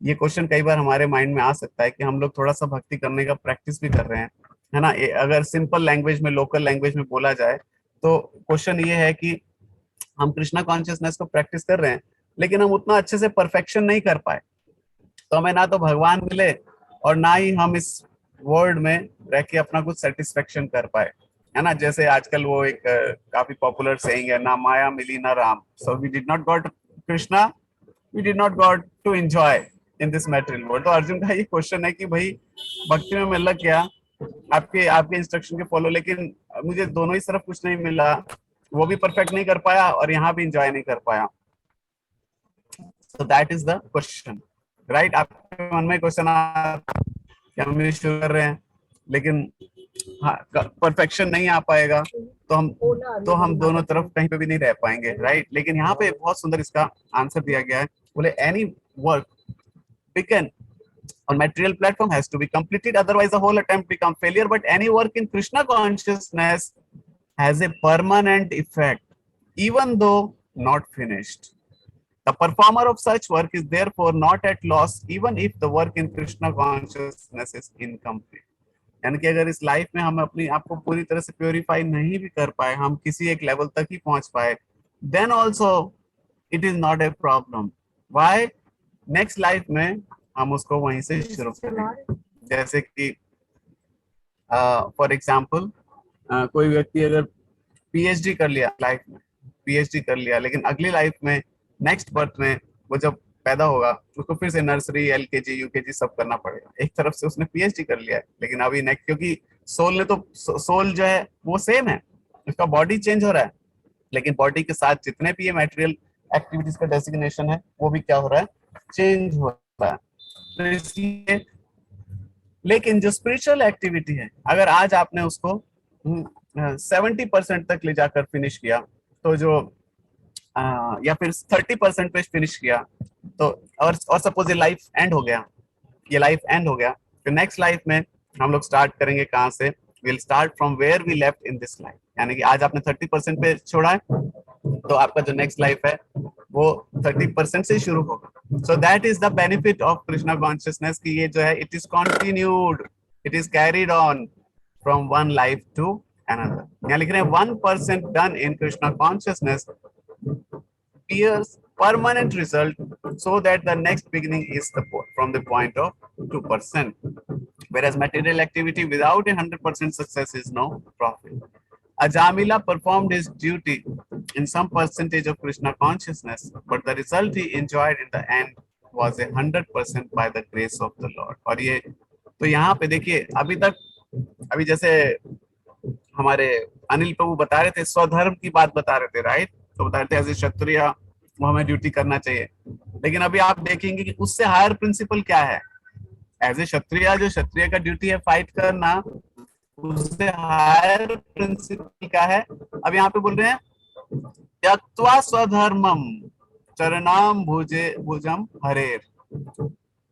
ये question कई बार हमारे mind में आ सकता है कि हम लोग थोड़ा सा भक्ति करने का प्रैक्टिस भी कर रहे हैं, है ना। अगर सिंपल लैंग्वेज में, लोकल लैंग्वेज में बोला जाए तो क्वेश्चन ये है कि हम कृष्णा कॉन्शियसनेस को प्रैक्टिस कर रहे हैं लेकिन हम उतना अच्छे से परफेक्शन नहीं कर पाए, तो हमें ना तो भगवान मिले और ना ही हम इस वर्ल्ड में रह के अपना कुछ सेटिस्फेक्शन कर पाए, है ना। जैसे आजकल वो एक काफी पॉपुलर सेइंग है, ना माया मिली ना Ram, so we did not got Krishna, we did not got to enjoy in this material world. तो अर्जुन का ये क्वेश्चन है कि भाई भक्ति में मैं लग गया आपके आपके इंस्ट्रक्शन के फॉलो, लेकिन मुझे दोनों ही तरफ कुछ नहीं मिला, वो भी परफेक्ट नहीं कर पाया और यहाँ भी एंजॉय नहीं कर पाया। सो that is the question, right. आपके मन में क्वेश्चन कि हम शुरू कर रहे हैं लेकिन परफेक्शन नहीं आ पाएगा तो हम दोनों तरफ कहीं पे भी नहीं रह पाएंगे, राइट। लेकिन यहाँ पे बहुत सुंदर इसका आंसर दिया गया है, बोले any work begun on material platform has to be completed, otherwise the whole attempt become failure, but any work in Krishna consciousness has a permanent effect even though not finished. The performer of such work is therefore not at loss even if the work in Krishna consciousness is incomplete. यानी कि अगर इस life में हम अपनी आप को पूरी तरह से प्योरीफाई नहीं भी कर पाए, हम किसी एक लेवल तक ही पहुंच पाए, then also it is not a problem. Why? Next life में हम उसको वहीं से शुरू करेंगे। जैसे कि फॉर एग्जाम्पल कोई व्यक्ति अगर पीएचडी कर लिया लाइफ में, पीएचडी कर लिया, लेकिन अगली लाइफ में नेक्स्ट बर्थ में वो जब पैदा होगा उसको फिर से नर्सरी, एलकेजी, यूकेजी सब करना पड़ेगा। एक तरफ से उसने पीएचडी कर लिया है लेकिन अभी नेक्स्ट, क्योंकि सोल ने तो सोल जो है वो सेम है, उसका बॉडी चेंज हो रहा है लेकिन बॉडी के साथ जितने भी ये मटेरियल एक्टिविटीज का डेसिग्नेशन है वो भी क्या हो रहा है, चेंज हो रहा है। तो इसलिए लेकिन जो स्पिरिचुअल एक्टिविटी है अगर आज आपने उसको 70% तक ले जाकर फिनिश किया तो जो या फिर 30% पे फिनिश किया तो और सपोज ये लाइफ एंड हो गया, ये लाइफ एंड हो गया, तो नेक्स्ट लाइफ में हम लोग स्टार्ट करेंगे कहाँ से, will start from where we left in this life. यानी कि आज आपने 30% पे छोड़ा है तो आपका जो नेक्स्ट लाइफ है वो 30% से शुरू होगा। So that is the benefit of Krishna consciousness कि ये जो है it is continued, it is carried on from one life to another. यहाँ लिख रहे हैं 1% done in Krishna consciousness bears permanent result, so that the next beginning is from the point of 2%, whereas material activity without a 100% success is no profit. Ajamila performed his duty in some percentage of Krishna consciousness, but the result he enjoyed in the end was 100% by the grace of the Lord. और ये तो यहाँ पे देखिए अभी जैसे हमारे अनिल प्रभु बता रहे थे, स्वधर्म की बात बता रहे थे, राइट। तो बता रहे थे एज ए क्षत्रिय वो हमें ड्यूटी करना चाहिए, लेकिन अभी आप देखेंगे कि उससे हायर प्रिंसिपल क्या है। एज ए क्षत्रिय जो क्षत्रिय का ड्यूटी है फाइट करना, उससे हायर प्रिंसिपल क्या है। अब यहाँ पे बोल रहे हैं त्यक्त्वा स्वधर्मम चरणाम भुजम हरेर।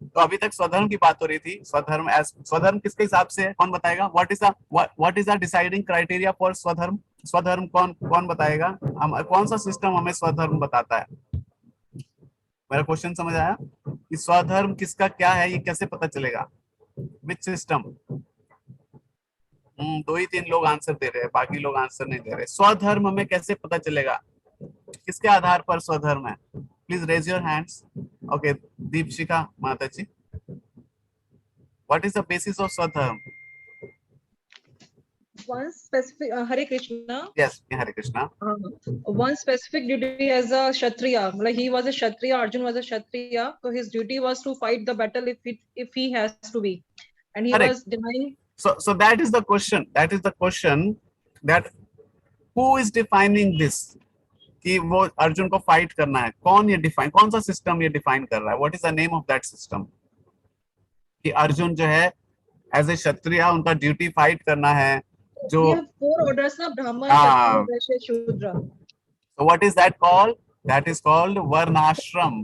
तो अभी तक स्वधर्म की बात हो रही थी। स्वधर्म किसके हिसाब से है, कौन बताएगा? What is the deciding criteria for स्वधर्म? स्वधर्म कौन बताएगा? कौन सा सिस्टम हमें स्वधर्म बताता है? मेरा क्वेश्चन समझ आया कि स्वधर्म किसका क्या है, ये कैसे पता चलेगा? Which system? 2 ही 3 लोग आंसर दे रहे हैं, बाकी लोग आंसर नहीं दे रहे। स्वधर्म हमें कैसे पता चलेगा? किसके आधार पर स्वधर्म है? Please raise your hands. Okay, Deepshikha Mata ji, what is the basis of स्वधर्म? One specific Hare Krishna. Yes, Hare Krishna. One specific duty as a Kshatriya, like he was a Kshatriya, Arjun was a Kshatriya, so his duty was to fight the battle if he has to be, and he Correct. was denying. So that is the question. That is the question, that who is defining this? कि वो अर्जुन को fight करना है, कौन ये define, कौन सा system ये डिफाइन कर रहा है? What is the name of that system? कि अर्जुन जो है एज ए क्षत्रिय, उनका ड्यूटी फाइट करना है. जो four orders na, Brahman, Kshatriya, Vaishya, Shudra. So what is that called? That is called varnashram.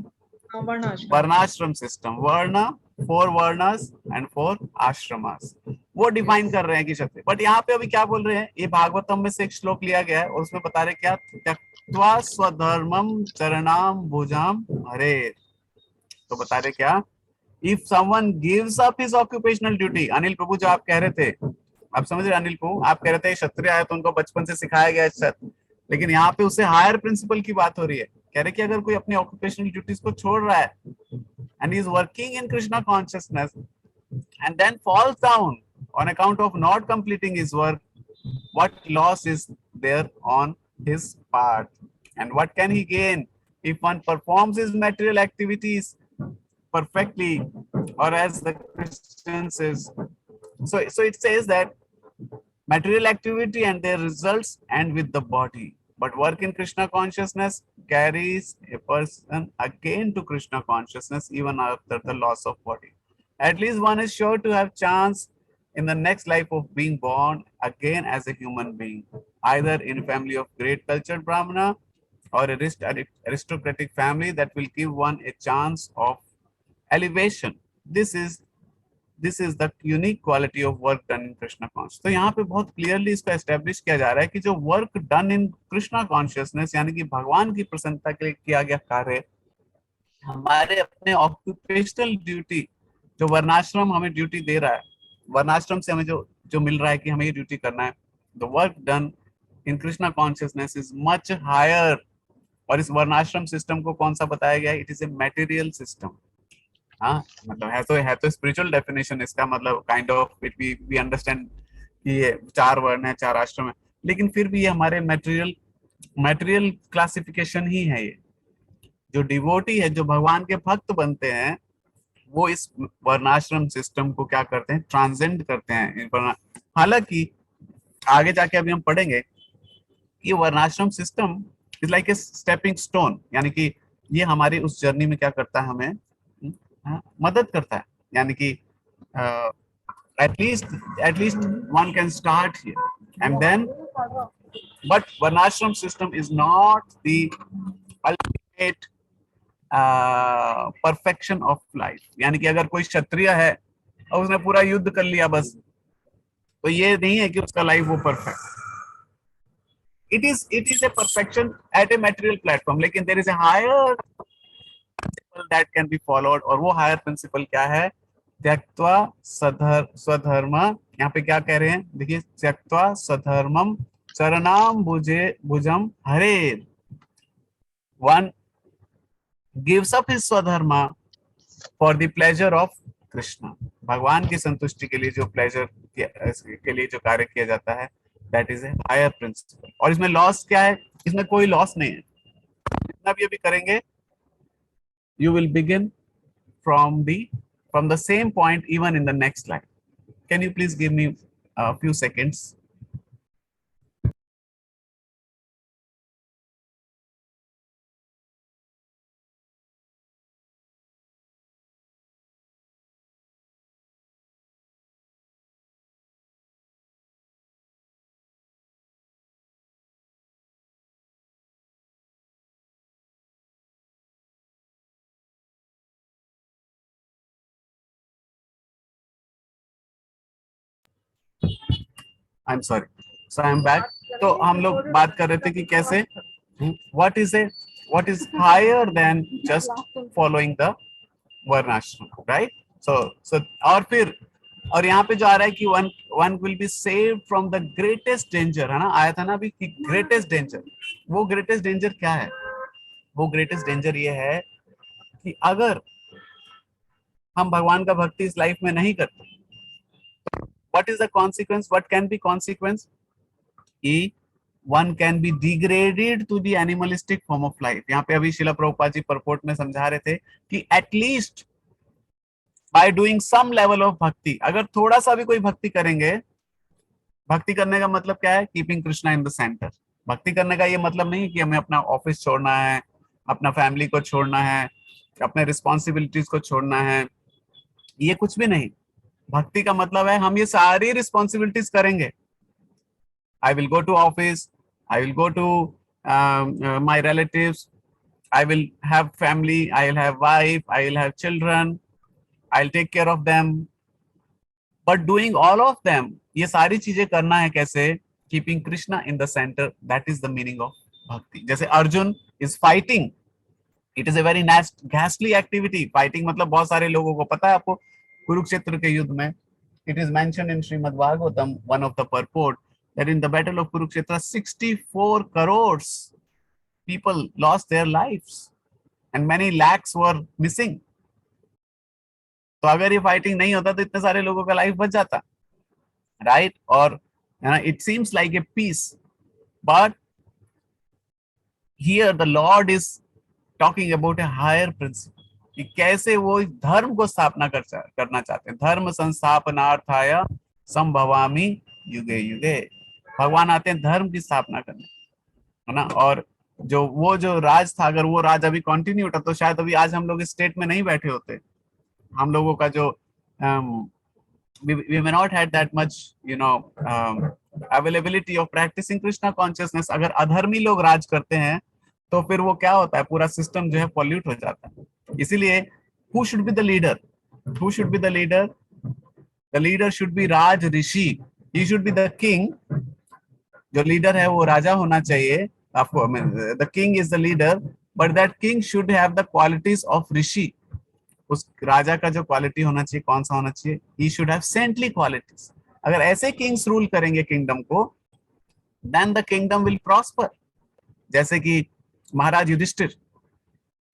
Varnashram system. Varna, 4 varnas and 4 ashramas. वो define कर रहे हैं कि क्षत्रिय. बट यहाँ पे अभी क्या बोल रहे हैं? ये भागवतम में से एक श्लोक लिया गया है और उसमें बता रहे क्या, त्यक्त्वा स्वधर्मम चरणाम भुजाम हरे. तो बता रहे क्या, if someone gives up his occupational duty. Anil Prabhu जो आप कह रहे थे, आप समझ रहे अनिल को, आप कह रहे थे क्षत्रिय है तो उनको बचपन से सिखाया गया है, लेकिन यहाँ पे उससे हायर प्रिंसिपल की बात हो रही है. कह रहे कि अगर कोई अपनी ऑक्यूपेशनल ड्यूटीज को छोड़ रहा है and is working in Krishna consciousness and then falls down on account of not completing his work, what loss is there on his part and what can he gain if one performs his material activities perfectly, or as the Christian says. So it says that material activity and their results end with the body, but work in Krishna consciousness carries a person again to Krishna consciousness even after the loss of body. At least one is sure to have chance in the next life of being born again as a human being, either in a family of great cultured Brahmana or a aristocratic family that will give one a chance of elevation. This is the unique quality of work done in Krishna consciousness. तो यहाँ पे बहुत clearly इसको establish किया जा रहा है कि जो work done in Krishna consciousness, यानी कि भगवान की प्रसन्नता के लिए किया गया कार्य, हमारे अपने ऑक्यूपेशनल ड्यूटी, जो वर्णाश्रम हमें ड्यूटी दे रहा है, वर्णाश्रम से हमें जो मिल रहा है कि हमें ये ड्यूटी करना है, the work done in Krishna consciousness is much higher. और इस वर्णाश्रम सिस्टम को कौन सा बताया गया? It is a material system. हाँ, मतलब है तो स्पिरिचुअल डेफिनेशन इसका, मतलब kind of it we understand कि ये 4 वर्ण है, 4 आश्रम है, लेकिन फिर भी ये हमारे मटेरियल क्लासिफिकेशन ही है. ये जो डिवोटी है, जो भगवान के भक्त बनते हैं, वो इस वर्णाश्रम सिस्टम को क्या करते हैं? ट्रांसेंड करते हैं. हालांकि आगे जाके अभी हम पढ़ेंगे कि वर्णाश्रम system is like a stepping stone, यानी कि ये हमारी उस जर्नी में क्या करता है, हमें मदद करता है. यानी कि at least one can start here and then, but varnashram system is not the ultimate perfection of life. यानी कि अगर कोई क्षत्रिय है और उसने पूरा युद्ध कर लिया बस, तो ये नहीं है कि उसका लाइफ वो perfect. It is a perfection at a material platform, लेकिन there is a higher principle that can be followed, और वो higher principle क्या है? त्यक्त्वा स्वधर्मा. यहाँ पे क्या कह रहे हैं? देखिए, त्यक्त्वा स्वधर्मम चरणाम भुजम हरे. One gives up his swadharma for the pleasure of Krishna. भगवान की संतुष्टि के लिए जो प्लेजर के लिए जो कार्य किया जाता है, that is a higher principle. और इसमें लॉस क्या है? इसमें कोई लॉस नहीं है. जितना भी अभी करेंगे, you will begin from the same point even in the next life. Can you please give me a few seconds? I'm sorry. So I'm back. तो हम लोग बात कर रहे थे कि कैसे what is higher than just following the varnashram, right? So और यहाँ पे जो आ रहा है कि one will be saved from the greatest danger, है ना? आया था ना अभी कि greatest danger. वो greatest danger क्या है? वो ग्रेटेस्ट डेंजर ये है कि अगर हम भगवान का भक्ति इस लाइफ में नहीं करते, what is the consequence, what can be consequence, कि one can be degraded to the animalistic form of life. यहाँ पे अभी शिला प्रभुपाद जी परपोर्ट में समझा रहे थे कि at least by doing some level of भक्ति, अगर थोड़ा सा भी कोई भक्ति करेंगे, भक्ति करने का मतलब क्या है, keeping Krishna in the centre. भक्ति करने का ये मतलब नहीं है कि हमें अपना ऑफिस छोड़ना है, अपना फैमिली को छोड़ना है, अपने रिस्पॉन्सिबिलिटीज को छोड़ना है, ये कुछ भी नहीं। भक्ति का मतलब है हम ये सारी रिस्पॉन्सिबिलिटीज करेंगे। I will go to office, I will go to my relatives, I will have family, I will have wife, I will have children, I'll take care of them. But doing all of them, ये सारी चीजें करना है कैसे? Keeping Krishna in the center, that is the meaning of bhakti. जैसे Arjun is fighting, it is a very ghastly activity. Fighting मतलब बहुत सारे लोगों को पता है आपको, कुरुक्षेत्र के युद्ध में, it is mentioned in Srimad Bhagavatam, one of the purport, that in the battle of Kurukshetra 64 crores people lost their lives and many lakhs were missing. तो अगर ये फाइटिंग नहीं होता तो इतने सारे लोगों का लाइफ बच जाता, राइट? और it seems like a peace, but here the Lord is talking about a higher principle, कि कैसे वो धर्म को स्थापना करना चाहते हैं। धर्म संस्थापनार्थाय संभवामि युगे युगे, भगवान आते हैं धर्म की स्थापना करने, है ना? और जो राज था, अगर वो राज अभी कंटिन्यू होता तो शायद अभी आज हम लोग इस स्टेट में नहीं बैठे होते। हम लोगों का जो we may not had that much availability of practicing Krishna consciousness. अगर अधर्मी लोग राज करते हैं तो फिर वो क्या होता है, पूरा सिस्टम जो है पॉल्यूट हो जाता है। इसीलिए who should be the leader? Who should be the leader? The leader should be Raj Rishi. He should be the king. जो लीडर है वो राजा होना चाहिए आपको। The king is the leader, but that king should have the qualities of rishi. उस राजा का जो quality होना चाहिए, कौन सा होना चाहिए? He should have saintly qualities. अगर ऐसे किंग्स रूल करेंगे किंगडम को, then the kingdom will prosper. जैसे कि महाराज Yudhishthir,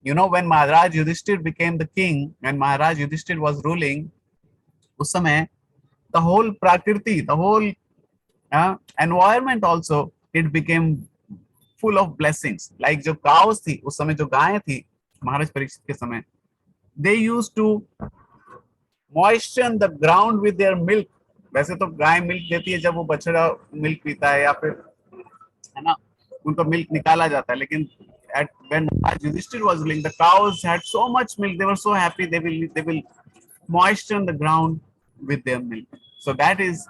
when Maharaj Yudhishthir became the king, when Maharaj Yudhishthir was ruling, उस समय the whole prakriti, the whole environment also, it became full of blessings. Like जो cows थी उस समय, जो गायें थी महाराज परीक्षित के समय, they used to moisten the ground with their milk. वैसे तो गाय मिल्क देती है जब वो बछड़ा मिल्क पीता है या फिर, है ना, उनका मिल्क निकाला जाता है, लेकिन when Yudhishthir was ruling, the cows had so much milk, they were so happy, they will moisten the ground with their milk. So that is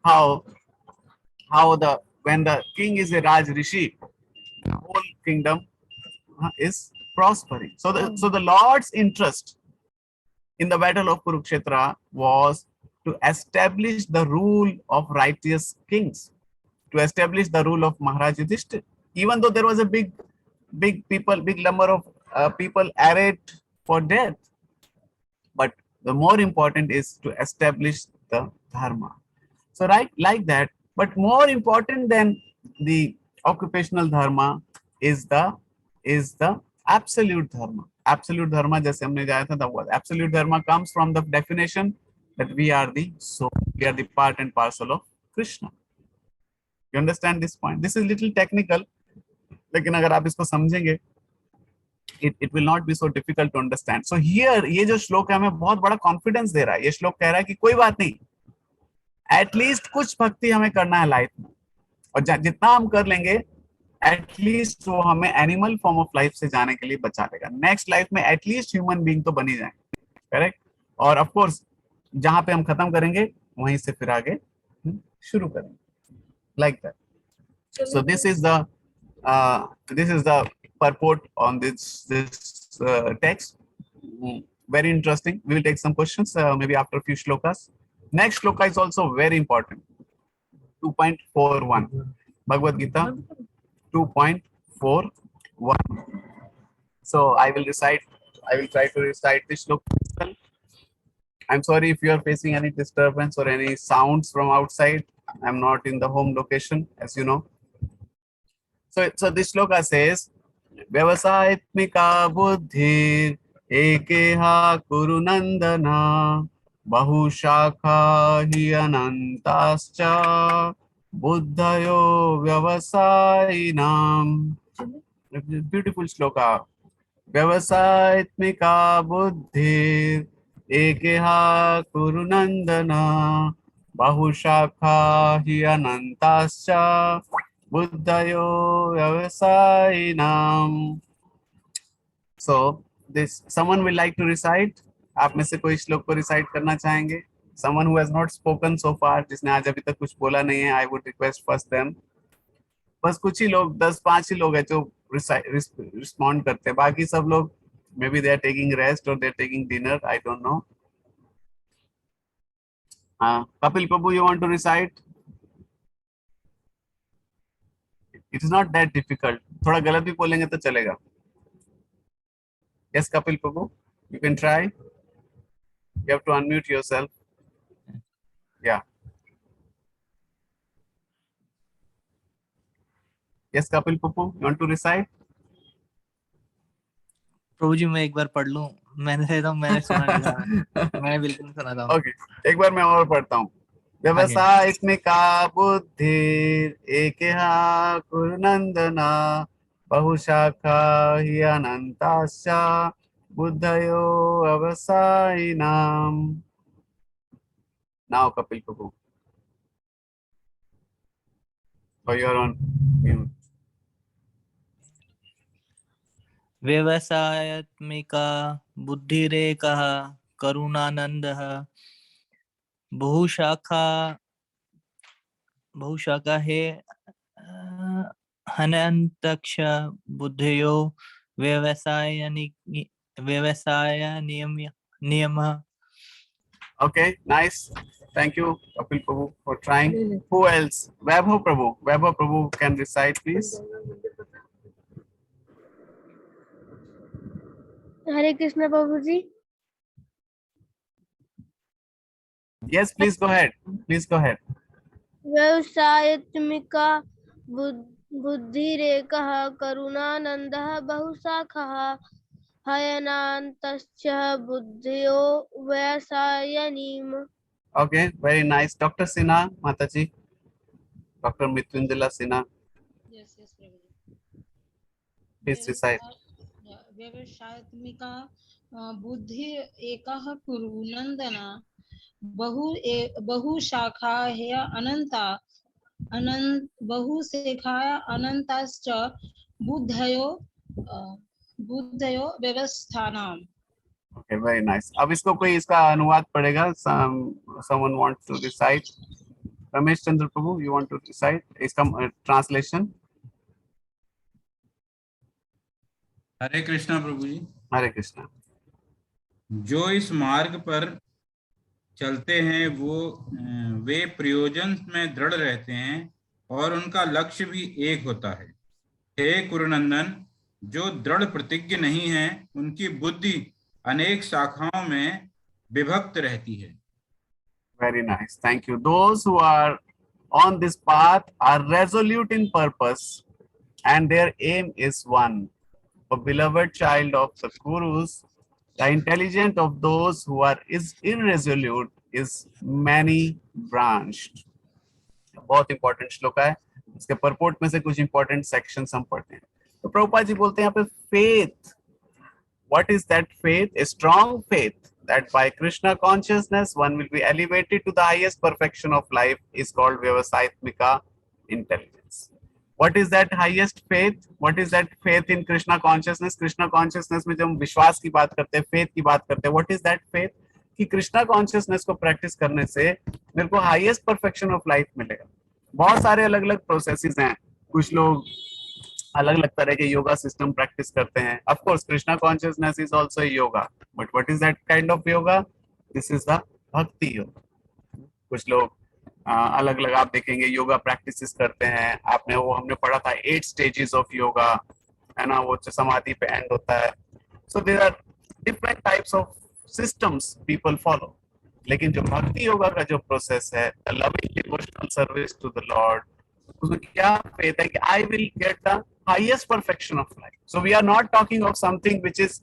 how when the king is a Raj Rishi, the whole kingdom is prospering. So the Lord's interest in the battle of Kurukshetra was to establish the rule of righteous kings, to establish the rule of Maharaj Yudhishthir. Even though there was a big number of people arrayed for death, but the more important is to establish the dharma. So right, like that, but more important than the occupational dharma is the absolute dharma. Absolute dharma, जैसे हमने जाया था, the word absolute dharma comes from the definition that we are the soul, we are the part and parcel of Krishna. You understand this point? This is little technical, लेकिन अगर आप इसको समझेंगे, it will not be so difficult to understand. So here ये जो श्लोक है हमें बहुत बड़ा कॉन्फिडेंस दे रहा है। ये श्लोक कह रहा है कि कोई बात नहीं, एटलीस्ट कुछ भक्ति हमें करना है लाइफ में, और जितना हम कर लेंगे एटलीस्ट वो हमें एनिमल फॉर्म ऑफ लाइफ से जाने के लिए बचा लेगा। नेक्स्ट लाइफ में एटलीस्ट ह्यूमन बीइंग तो बन ही जाएंगे, करेक्ट? और ऑफ कोर्स जहां पे हम खत्म करेंगे वहीं से फिर आगे शुरू करेंगे, like that. So this is the purport on this text. Very interesting. We will take some questions maybe after a few shlokas. Next shloka is also very important. 2.41 Bhagavad Gita 2.41. So I will try to recite this shloka. I'm sorry if you are facing any disturbance or any sounds from outside. I'm not in the home location, as you know. So this shloka says, व्यवसायत्मिका बुद्धिर एकेहा कुरु नंदन बहुशाखा हि अनंताश्च बुद्धयो व्यवसायिनाम. Beautiful shloka. व्यवसायत्मिका बुद्धिर एकेहा कुरु नंदन बहुशाखा हि अनंताश्च बुद्धयो व्यवसायिनाम. So this someone will like to recite. आप में से कोई श्लोक को रिसाइट करना चाहेंगे? Someone who has not spoken so far, जिसने आज अभी तक कुछ बोला नहीं है, I would request first them. बस कुछ ही लोग 10-5 ही लोग हैं जो रिस्पॉन्ड करते हैं. बाकी सब लोग maybe they are taking rest or they are taking dinner. I don't know. Kapil Prabhu, you want to recite? It is not that difficult. थोड़ा गलत भी बोलेंगे तो चलेगा. Yes, Kapil Prabhu, you can try. You have to unmute yourself. Yeah. Yes, Kapil Prabhu, you want to recite? प्रभु जी मैं एक बार पढ़ लूं. मैंने सुना नहीं था. मैंने बिल्कुल नहीं सुना था. Okay, एक बार मैं और पढ़ता हूँ. व्यवसायित्मिका बुद्धि एकेहा कुरु नंदना बहुशाखा हि अनंताश्च बुद्धयो व्यवसायिनाम. Now Kapil Prabhu. So you are on mute. व्यवसायत्मिका बुद्धिरेकः करुणानन्दः बहुशाखा हे अनन्तक्ष बुद्धयो व्यवसाय नियमः. Okay, nice. Thank you, Kapil Prabhu, for trying. Who else? Vaibhav Prabhu. Vaibhav Prabhu can recite, please. Hare Krishna Prabhu ji. Yes, please go ahead. Please go ahead. व्यवसायत्मिका बुद्धिरेकः करुणानन्दः बहुशाखः हयनान्तश्च बुद्धयो व्यवसायिनाम्. Okay, very nice. Dr. Sinha, Mataji. Dr. Mrityunjaya Sinha. Yes, Prabhu. Please recite. व्यवसायत्मिका बुद्धि एकः कुरु नंदना बहुशाखा है अनंता बहुशाखा अनंताश्च बुद्धयो व्यवस्थानाम. Okay, very nice. अब इसको कोई इसका अनुवाद पढ़ेगा. Someone wants to recite. Ramesh Chandra Prabhu, you want to recite इसका translation? हरे कृष्णा प्रभु जी. हरे कृष्णा. जो इस मार्ग पर चलते हैं वे प्रयोजन में दृढ़ रहते हैं और उनका लक्ष्य भी एक होता है. हे कुरुनंदन, जो दृढ़ प्रतिज्ञ नहीं है उनकी बुद्धि अनेक शाखाओं में विभक्त रहती है. Very nice. Thank you. Those who are on this path are resolute in purpose and their aim is one. A beloved child of the Gurus, the intelligence of those who are irresolute is many branched. बहुत important श्लोक है. इसके purport में से कुछ important sections हम पढ़ते हैं. तो प्रभुपाद जी बोलते हैं यहाँ पे faith. What is that faith? A strong faith that by Krishna consciousness one will be elevated to the highest perfection of life is called Vyavasayatmika intelligence. What is that highest faith? What is that faith in Krishna consciousness? Krishna consciousness में जब हम विश्वास की बात करते हैं, faith की बात करते हैं, what is that faith? कि कृष्णा कॉन्शियसनेस को प्रैक्टिस करने से मेरे को हाईएस्ट परफेक्शन ऑफ लाइफ मिलेगा. बहुत सारे अलग अलग प्रोसेसेस हैं. कुछ लोग अलग अलग तरह के योगा सिस्टम प्रैक्टिस करते हैं. Of course Krishna consciousness is also yoga, but what is that kind of yoga? This is the भक्ति योगा. कुछ लोग अलग अलग आप देखेंगे योगा प्रैक्टिसेस करते हैं. आपने वो हमने पढ़ा था 8 स्टेजेस ऑफ योगा, है ना, वो समाधि पे एंड होता है. So there are different types of systems people follow. लेकिन जो भक्ति योगा का जो प्रोसेस है, loving devotional service to the lord, उसमें क्या फेथ है कि I will get the highest perfection of life. So we are not talking of something which is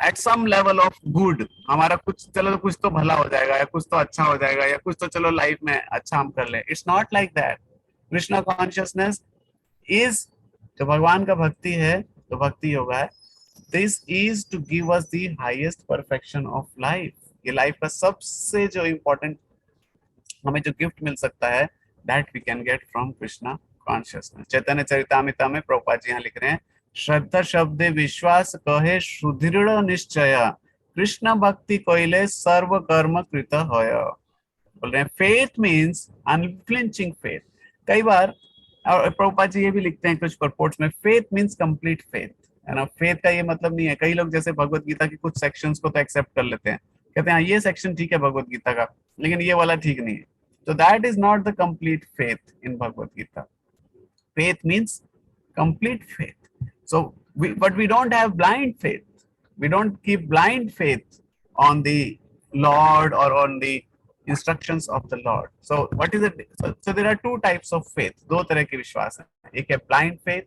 at some level of good. हमारा कुछ चलो कुछ तो भला हो जाएगा या कुछ तो अच्छा हो जाएगा या कुछ तो चलो लाइफ में अच्छा हम कर ले. It's not like that. Krishna consciousness is, जो भगवान का भक्ति है, तो भक्ति योगा है, this is to give us the highest perfection of life. ये लाइफ का सबसे जो इम्पोर्टेंट हमें जो गिफ्ट मिल सकता है, that we can get from Krishna consciousness. Chaitanya Charitamrita में प्रभुपाद जी यहाँ लिख रहे हैं, श्रद्धा शब्दे विश्वास कहे सुदृढ़ निश्चय, कृष्ण भक्ति कोइले सर्व कर्म कृत होय. बोल रहे हैं फेथ मीन्स अनफ्लिंचिंग फेथ. कई बार और प्रभुपाद जी ये भी लिखते हैं कुछ परपोर्ट्स में, फेथ मीन्स कंप्लीट फेथ, है ना. फेथ का ये मतलब नहीं है, कई लोग जैसे भगवत गीता के कुछ सेक्शंस को तो एक्सेप्ट कर लेते हैं, कहते हैं ये सेक्शन ठीक है भगवत गीता का, लेकिन ये वाला ठीक नहीं है. तो that is not the complete faith in Bhagavad Gita. Faith means complete faith. So but we don't have blind faith. We don't keep blind faith on the Lord or on the instructions of the Lord. So what is it? So there are two types of faith. दो तरह के विश्वास हैं. एक है blind faith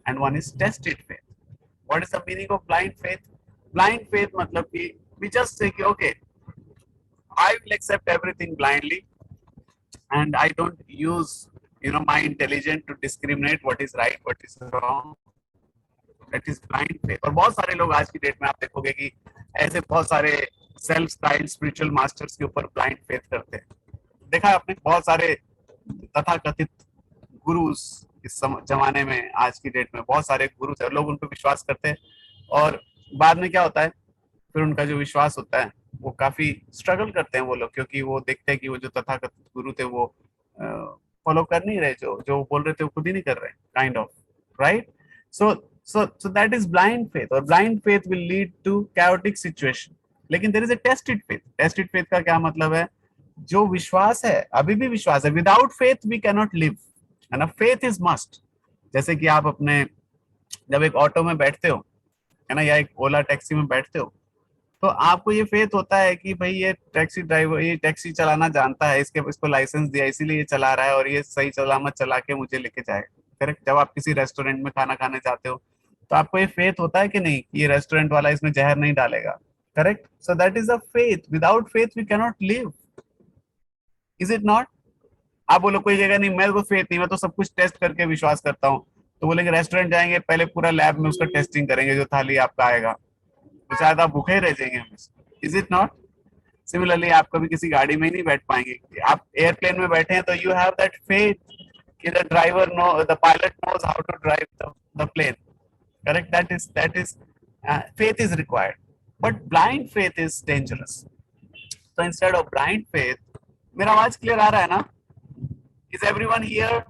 and one is tested faith. What is the meaning of blind faith? Blind faith मतलब कि we just say कि okay, I will accept everything blindly and I don't use my intelligence to discriminate what is right, what is wrong. That is blind faith. और बहुत सारे लोग आज की date में आप देखोगे कि ऐसे बहुत सारे सेल्फ स्टाइल स्पिरिचुअल मास्टर्स के ऊपर ब्लाइंड फेथ करते हैं. देखा है आपने, बहुत सारे तथाकथित गुरुस इस जमाने में, आज की डेट में बहुत सारे गुरुस है, लोग उन पर विश्वास करते हैं और बाद में क्या होता है, फिर उनका जो विश्वास होता है वो काफी स्ट्रगल करते हैं वो लोग, क्योंकि वो देखते हैं कि वो जो तथाकथित गुरु थे वो फॉलो कर नहीं रहे, जो बोल रहे थे वो खुद ही नहीं कर रहे, kind of, right. So that is blind faith, और blind faith will lead to chaotic situation. लेकिन there is a tested faith. Tested faith का क्या मतलब है? जो विश्वास है, अभी भी विश्वास है. Without faith we cannot live. है ना? Faith is must. जैसे कि आप अपने जब एक ऑटो में बैठते हो, है ना, या एक ओला टैक्सी में बैठते हो, तो आपको ये फेथ होता है कि भाई ये टैक्सी ड्राइवर ये टैक्सी चलाना जानता है, इसको लाइसेंस दिया इसीलिए ये चला रहा है और ये सही सलामत चला के मुझे लेके जाएगा. करेक्ट. जब आप किसी रेस्टोरेंट में खाना खाने जाते हो तो आपको ये फेथ होता है कि नहीं, ये रेस्टोरेंट वाला इसमें जहर नहीं डालेगा. Correct. So that is a faith. Without faith we can not live. Is it not? आप बोलो कोई जगह नहीं, मेरे को फेथ नहीं, मैं तो सब कुछ टेस्ट करके विश्वास करता हूँ, तो बोलेंगे रेस्टोरेंट जाएंगे पहले पूरा लैब में उसका टेस्टिंग करेंगे, जो थाली आपका आएगा तो शायद आप भूखे रह जाएंगे हमेशा. Is it not? सिमिलरली आप कभी किसी गाड़ी में ही नहीं बैठ पाएंगे. आप एयरप्लेन में बैठे हैं तो यू हैव दैट फेथ कि the driver no, the pilot knows how to drive the plane. Correct. That is faith is required, but blind faith is dangerous. So instead of blind faith, मेरा आवाज clear आ रहा है ना? Is everyone here?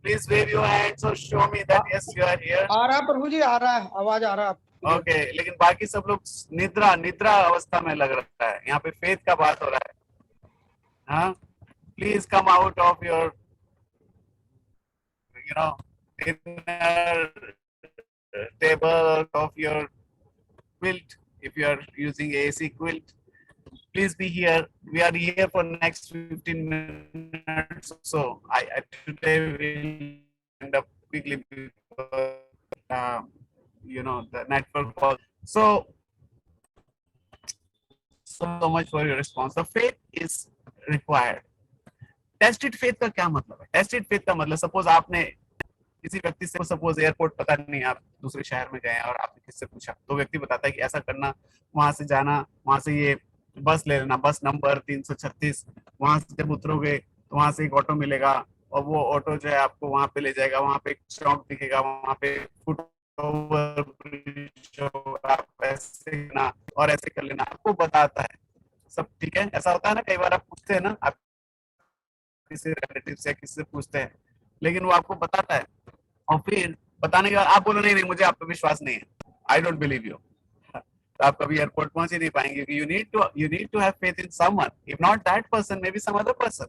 Please wave your hands or show me that yes you are here. आ रहा प्रभु जी, आ रहा है, आवाज आ रहा है. Okay, लेकिन बाकी सब लोग निद्रा अवस्था में लग रहा है. यहाँ पे faith का बात हो रहा है. हाँ, please come out of your inner table of your quilt. If you are using AC quilt, please be here. We are here for next 15 minutes. So I today will end up quickly because the network call. So much for your response. The faith is required. Tested faith का क्या मतलब है? Tested faith का मतलब, suppose आपने किसी व्यक्ति से, सपोज एयरपोर्ट पता नहीं, आप दूसरे शहर में गए और आपने किससे पूछा, तो व्यक्ति बताता है कि ऐसा करना, वहां से जाना, वहां से ये बस ले लेना, बस नंबर 336, वहां से जब उतरोगे तो वहां से एक ऑटो मिलेगा और वो ऑटो जो है आपको वहां पे ले जाएगा, वहां पे एक चौक दिखेगा, वहां पे फुट ओवर ब्रिज, आप ऐसे ना और ऐसे कर लेना, आपको बताता है सब. ठीक है, ऐसा होता है ना, कई बार आप पूछते हैं ना, आप किसी रिलेटिव से किसी से पूछते हैं, लेकिन वो आपको बताता है और फिर बताने के बाद आप बोलो नहीं मुझे आप पे विश्वास नहीं है, आई डोंट बिलीव यू, तो आप कभी एयरपोर्ट पहुंच ही नहीं पाएंगे. You need to have faith in someone, if not that person may be some other person.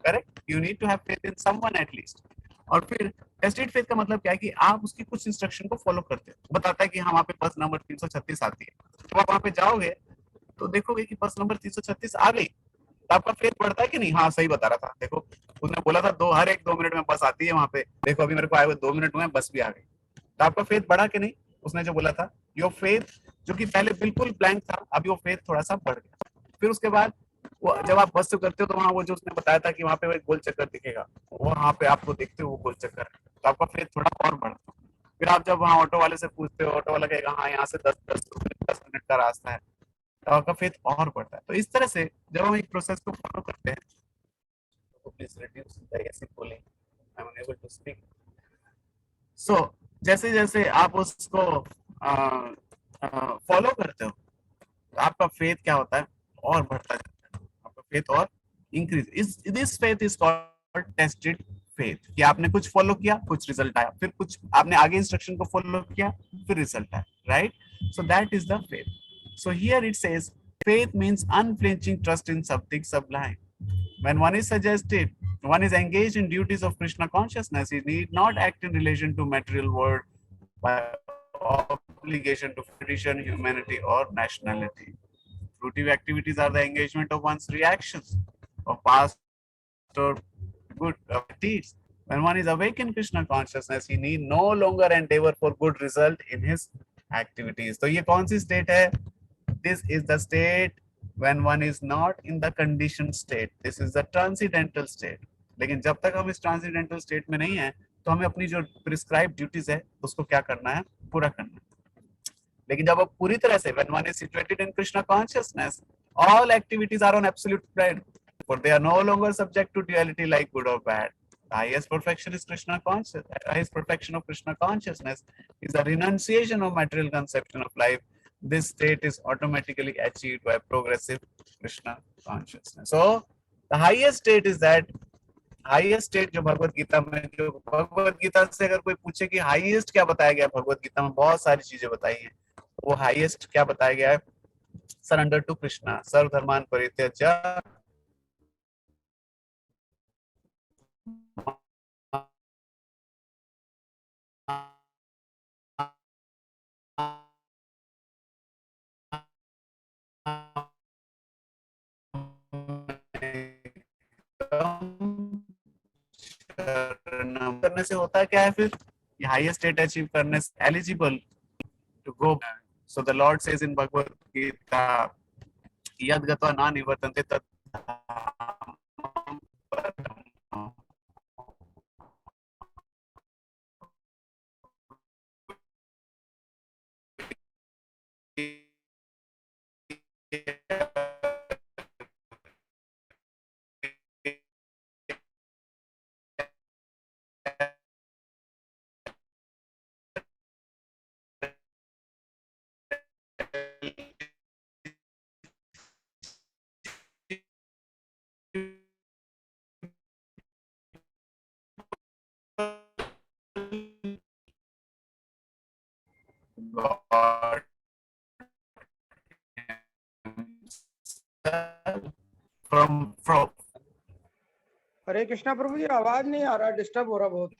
Correct. You need to have faith in someone at least. और फिर tested faith का मतलब क्या है कि आप उसकी कुछ इंस्ट्रक्शन को फॉलो करते हो. बताता है कि हाँ, वहाँ पे बस नंबर 336 आती है, तो आप वहाँ पे जाओगे तो देखोगे कि बस नंबर 336 आ गई, तो आपका फेथ बढ़ता है कि नहीं? हाँ सही बता रहा था, देखो उसने बोला था हर एक 2 मिनट में बस आती है वहां पे, देखो अभी मेरे को आए हुए 2 मिनट हुए बस भी आ गई। तो आपका फेथ बढ़ा कि नहीं? उसने जो बोला था, योर फेथ जो कि पहले बिल्कुल ब्लैंक था, अभी वो फेथ थोड़ा सा बढ़ गया। फिर उसके बाद वो जब आप बस से करते हो तो वहां वो जो उसने बताया था कि वहां पे वो एक गोल चक्कर दिखेगा, वहां पे आपको देखते हो वो गोल चक्कर, तो आपका फेथ थोड़ा और बढ़ता है। फिर आप जब वहाँ ऑटो वाले से पूछते हो, ऑटो वाला कहेगा हाँ यहाँ से 10 मिनट का रास्ता है, तो आपका फेथ और बढ़ता है। तो इस तरह से जब हम एक प्रोसेस को फॉलो करते हैं, तो प्लीज रिड्यूस द ऐसी बोलिंग, I am unable to speak. So जैसे जैसे आप उसको फॉलो करते हो, तो आपका फेथ क्या होता है? और बढ़ता जाता है, आपका फेथ और इंक्रीज। इस this faith is called tested faith, कि आपने कुछ फॉलो किया, कुछ रिजल्ट आया, फिर कुछ आपने आगे इंस्ट्रक्शन को फॉलो किया, फिर रिजल्ट आया, right? So that is the faith. So here it says faith means unflinching trust in something sublime. When one is suggested, one is engaged in duties of Krishna consciousness, he need not act in relation to material world by obligation to tradition, humanity, or nationality. Fruitive activities are the engagement of one's reactions of past or good deeds. When one is awake in Krishna consciousness, he need no longer endeavor for good result in his activities. तो ये कौन सी state है? This is the state when one is not in the conditioned state. This is the transcendental state. लेकिन जब तक हम इस transcendental state में नहीं है, तो हमें अपनी जो प्रिस्क्राइब ड्यूटीज है उसको क्या करना है? पूरा करना है। लेकिन जब आप पूरी तरह से when one is situated in Krishna consciousness, all activities are on absolute plane, for they are no longer subject to duality like good or bad. The highest perfection is Krishna consciousness. The highest perfection of Krishna consciousness is the renunciation of material conception of life. This state is automatically achieved by progressive Krishna consciousness. So the highest state is that highest state जो भगवत गीता में, जो भगवत गीता से अगर कोई पूछे कि highest क्या बताया गया भगवत गीता में, बहुत सारी चीजें बताई हैं, वो हाईएस्ट क्या बताया गया है? सरेंडर टू कृष्णा, सर्वधर्मान परित्यज्य करने से होता है क्या है? फिर ये हाईएस्ट स्टेट अचीव करने से eligible to go. So the Lord says in Bhagavad Gita, यद गत्वा न निवर्तन्ते तत् God from हरे कृष्णा प्रभु जी, आवाज नहीं आ रहा, डिस्टर्ब हो रहा बहुत।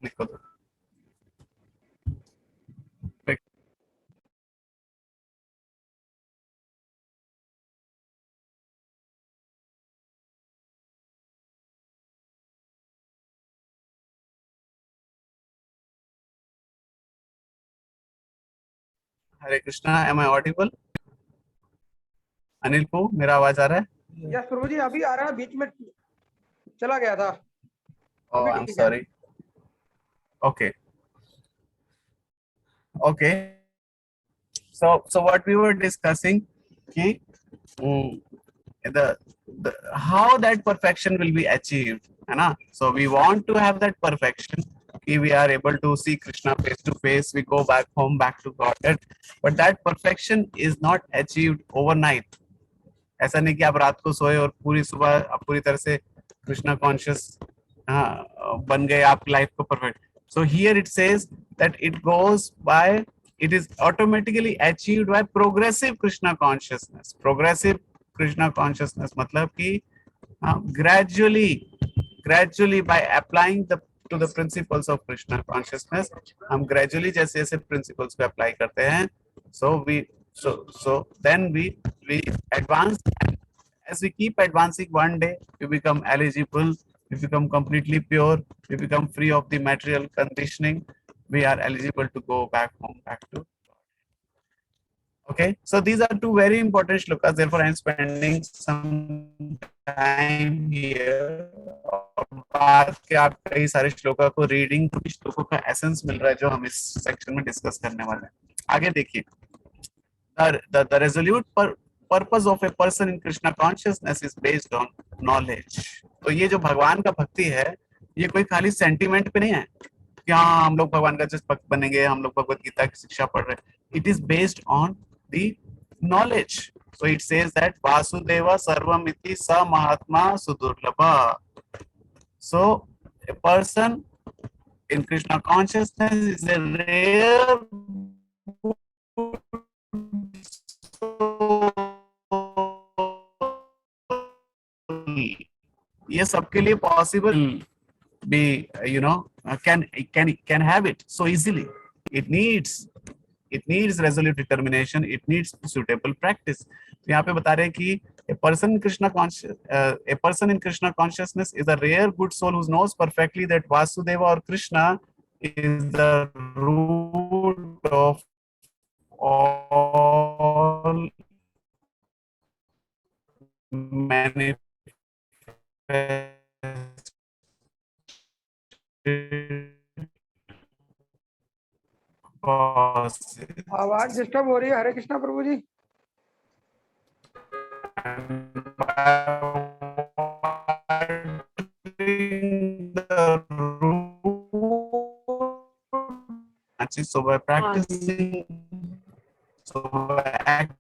लिखो दो. Hare Krishna, am I audible? Anil को मेरा आवाज आ रहा है? यस प्रभु जी, अभी आ रहा है, बीच में चला गया था। Oh, I'm sorry. Okay. Okay. So what we were discussing, कि the how that perfection will be achieved, है ना? So we want to have that perfection, कि we are able to see Krishna face to face, we go back home, back to God. But that perfection is not achieved overnight. ऐसा नहीं कि आप रात को सोए और पूरी सुबह आप पूरी तरह से कृष्णा कॉन्शियस बन गए, आप लाइफ को perfect. So here it says that it goes by, it is automatically achieved by progressive Krishna consciousness. Progressive Krishna consciousness मतलब कि gradually gradually by applying to the principles of Krishna consciousness, हम gradually जैसे जैसे principles को apply करते हैं, so then we advance, and as we keep advancing, one day we become eligible, we become completely pure, we become free of the material conditioning, we are eligible to go back home, back to. Okay, so these are two very important shlokas, therefore I am spending some time here. बाद के आप कई सारे श्लोका को reading, श्लोकों का essence मिल रहा है जो हम इस सेक्शन में डिस्कस करने वाले हैं। आगे देखिए, the resolute purpose of a person in Krishna consciousness is based on knowledge. तो ये जो भगवान का भक्ति है, ये कोई खाली सेंटीमेंट पे नहीं है कि हाँ हम लोग भगवान का जस्ट भक्त बनेंगे, हम लोग भगवत गीता की शिक्षा पढ़ रहे हैं। It is based on the knowledge. So it says that Vasudeva Sarvamiti Sa Mahatma Sudurlabha. So a person in Krishna consciousness is a rare soul. ये सबके लिए possible be, you know, can have it so easily. It needs resolute determination, it needs suitable practice. यहाँ पे बता रहे हैं कि a person in Krishna consciousness is a rare good soul who knows perfectly that Vasudeva or Krishna is the root of all manifested causes. आवाज disturb हो रही है। हरे कृष्णा प्रभु जी। So by practicing, so by acting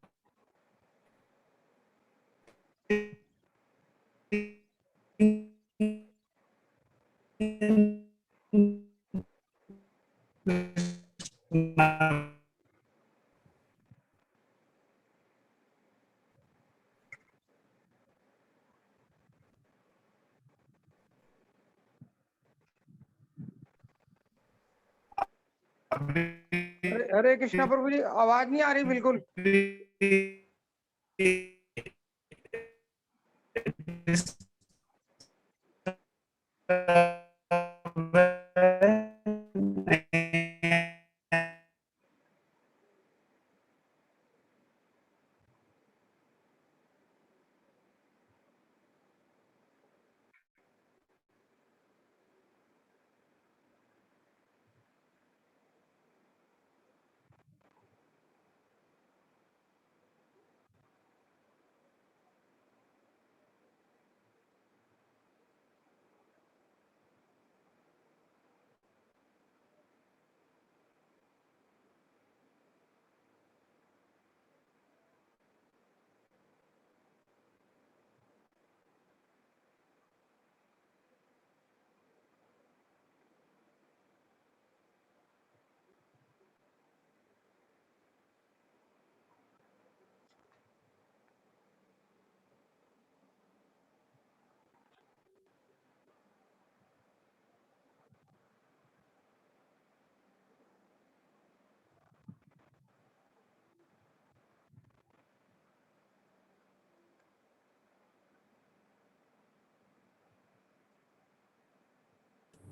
हरे कृष्णा प्रभु जी, आवाज नहीं आ रही बिल्कुल।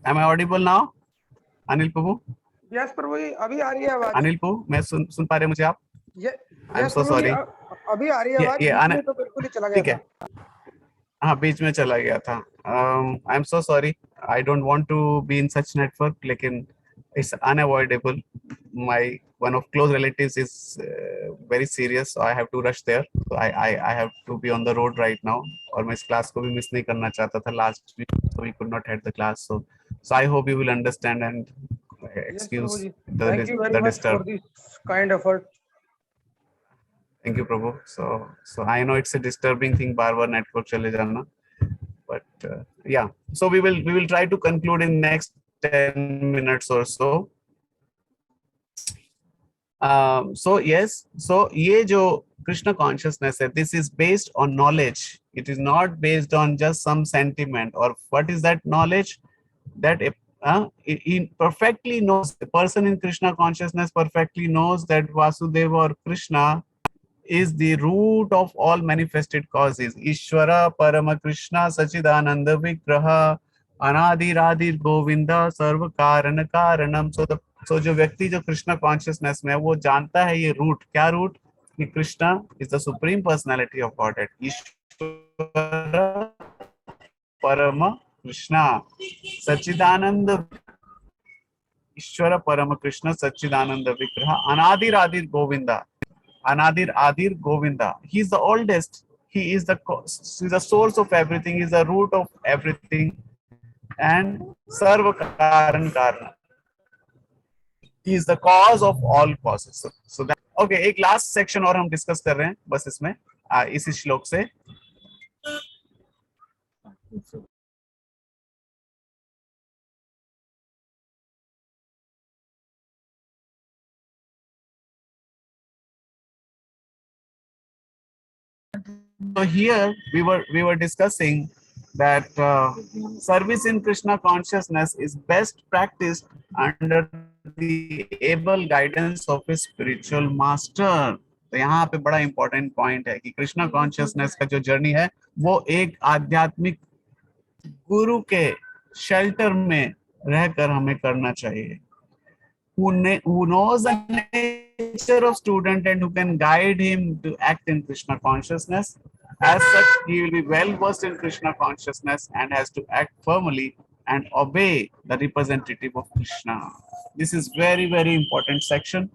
Am I audible now, Anil Prabhu? Yes Prabhu ji, अभी आ रही है आवाज। अनिल प्रभु, मैं सुन पा रहे हैं मुझे आप? आई एम सो सॉरी, अभी आ रही है आवाज। बीच में तो बिल्कुल ही चला गया। ठीक है, हाँ बीच में चला गया था। I am so sorry, I don't want to be in such network, लेकिन it's unavoidable. My one of close relatives is very serious, so I have to rush there. So I have to be on the road right now. और मैं इस class को भी miss नहीं करना चाहता था last week, so we could not have the class. So I hope you will understand and excuse the disturb. For this kind effort. Thank you, Prabhu. So I know it's a disturbing thing, बार-बार network चले जाना. But yeah, so we will try to conclude in next 10 minutes or so. So yes, so ये जो Krishna consciousness है, this is based on knowledge. It is not based on just some sentiment. Or what is that knowledge? That he perfectly knows, a person in Krishna consciousness perfectly knows that Vasudeva or Krishna is the root of all manifested causes. Ishvara Parama Krishna Sachidananda Vigraha Anadi Radhir Govinda Sarva Karana Karanam. So जो व्यक्ति जो Krishna consciousness में है, वो जानता है ये root, क्या रूट, कि Krishna is the supreme personality of Godhead, ईश्वर परम कृष्णा सच्चिदानंद, ईश्वर परम कृष्ण सच्चिदानंद विग्रह अनादिर आदिर Govinda, Anadir Adir Govinda. He is the oldest. He is the source of everything. He is the root of everything. And Sarva Karan Karana. He is the cause of all causes. So that, okay, एक last section और हम discuss कर रहे हैं बस इसमें इसी श्लोक से. So here we were discussing that service in Krishna consciousness is best practiced under the able guidance of a spiritual master. तो यहाँ पे बड़ा important point है कि कृष्णा consciousness का जो journey है वो एक आध्यात्मिक गुरु के shelter में रहकर हमें करना चाहिए. Who knows the nature of student and who can guide him to act in Krishna consciousness. As such, he will be well versed in Krishna consciousness and has to act firmly and obey the representative of Krishna. This is very, very important section.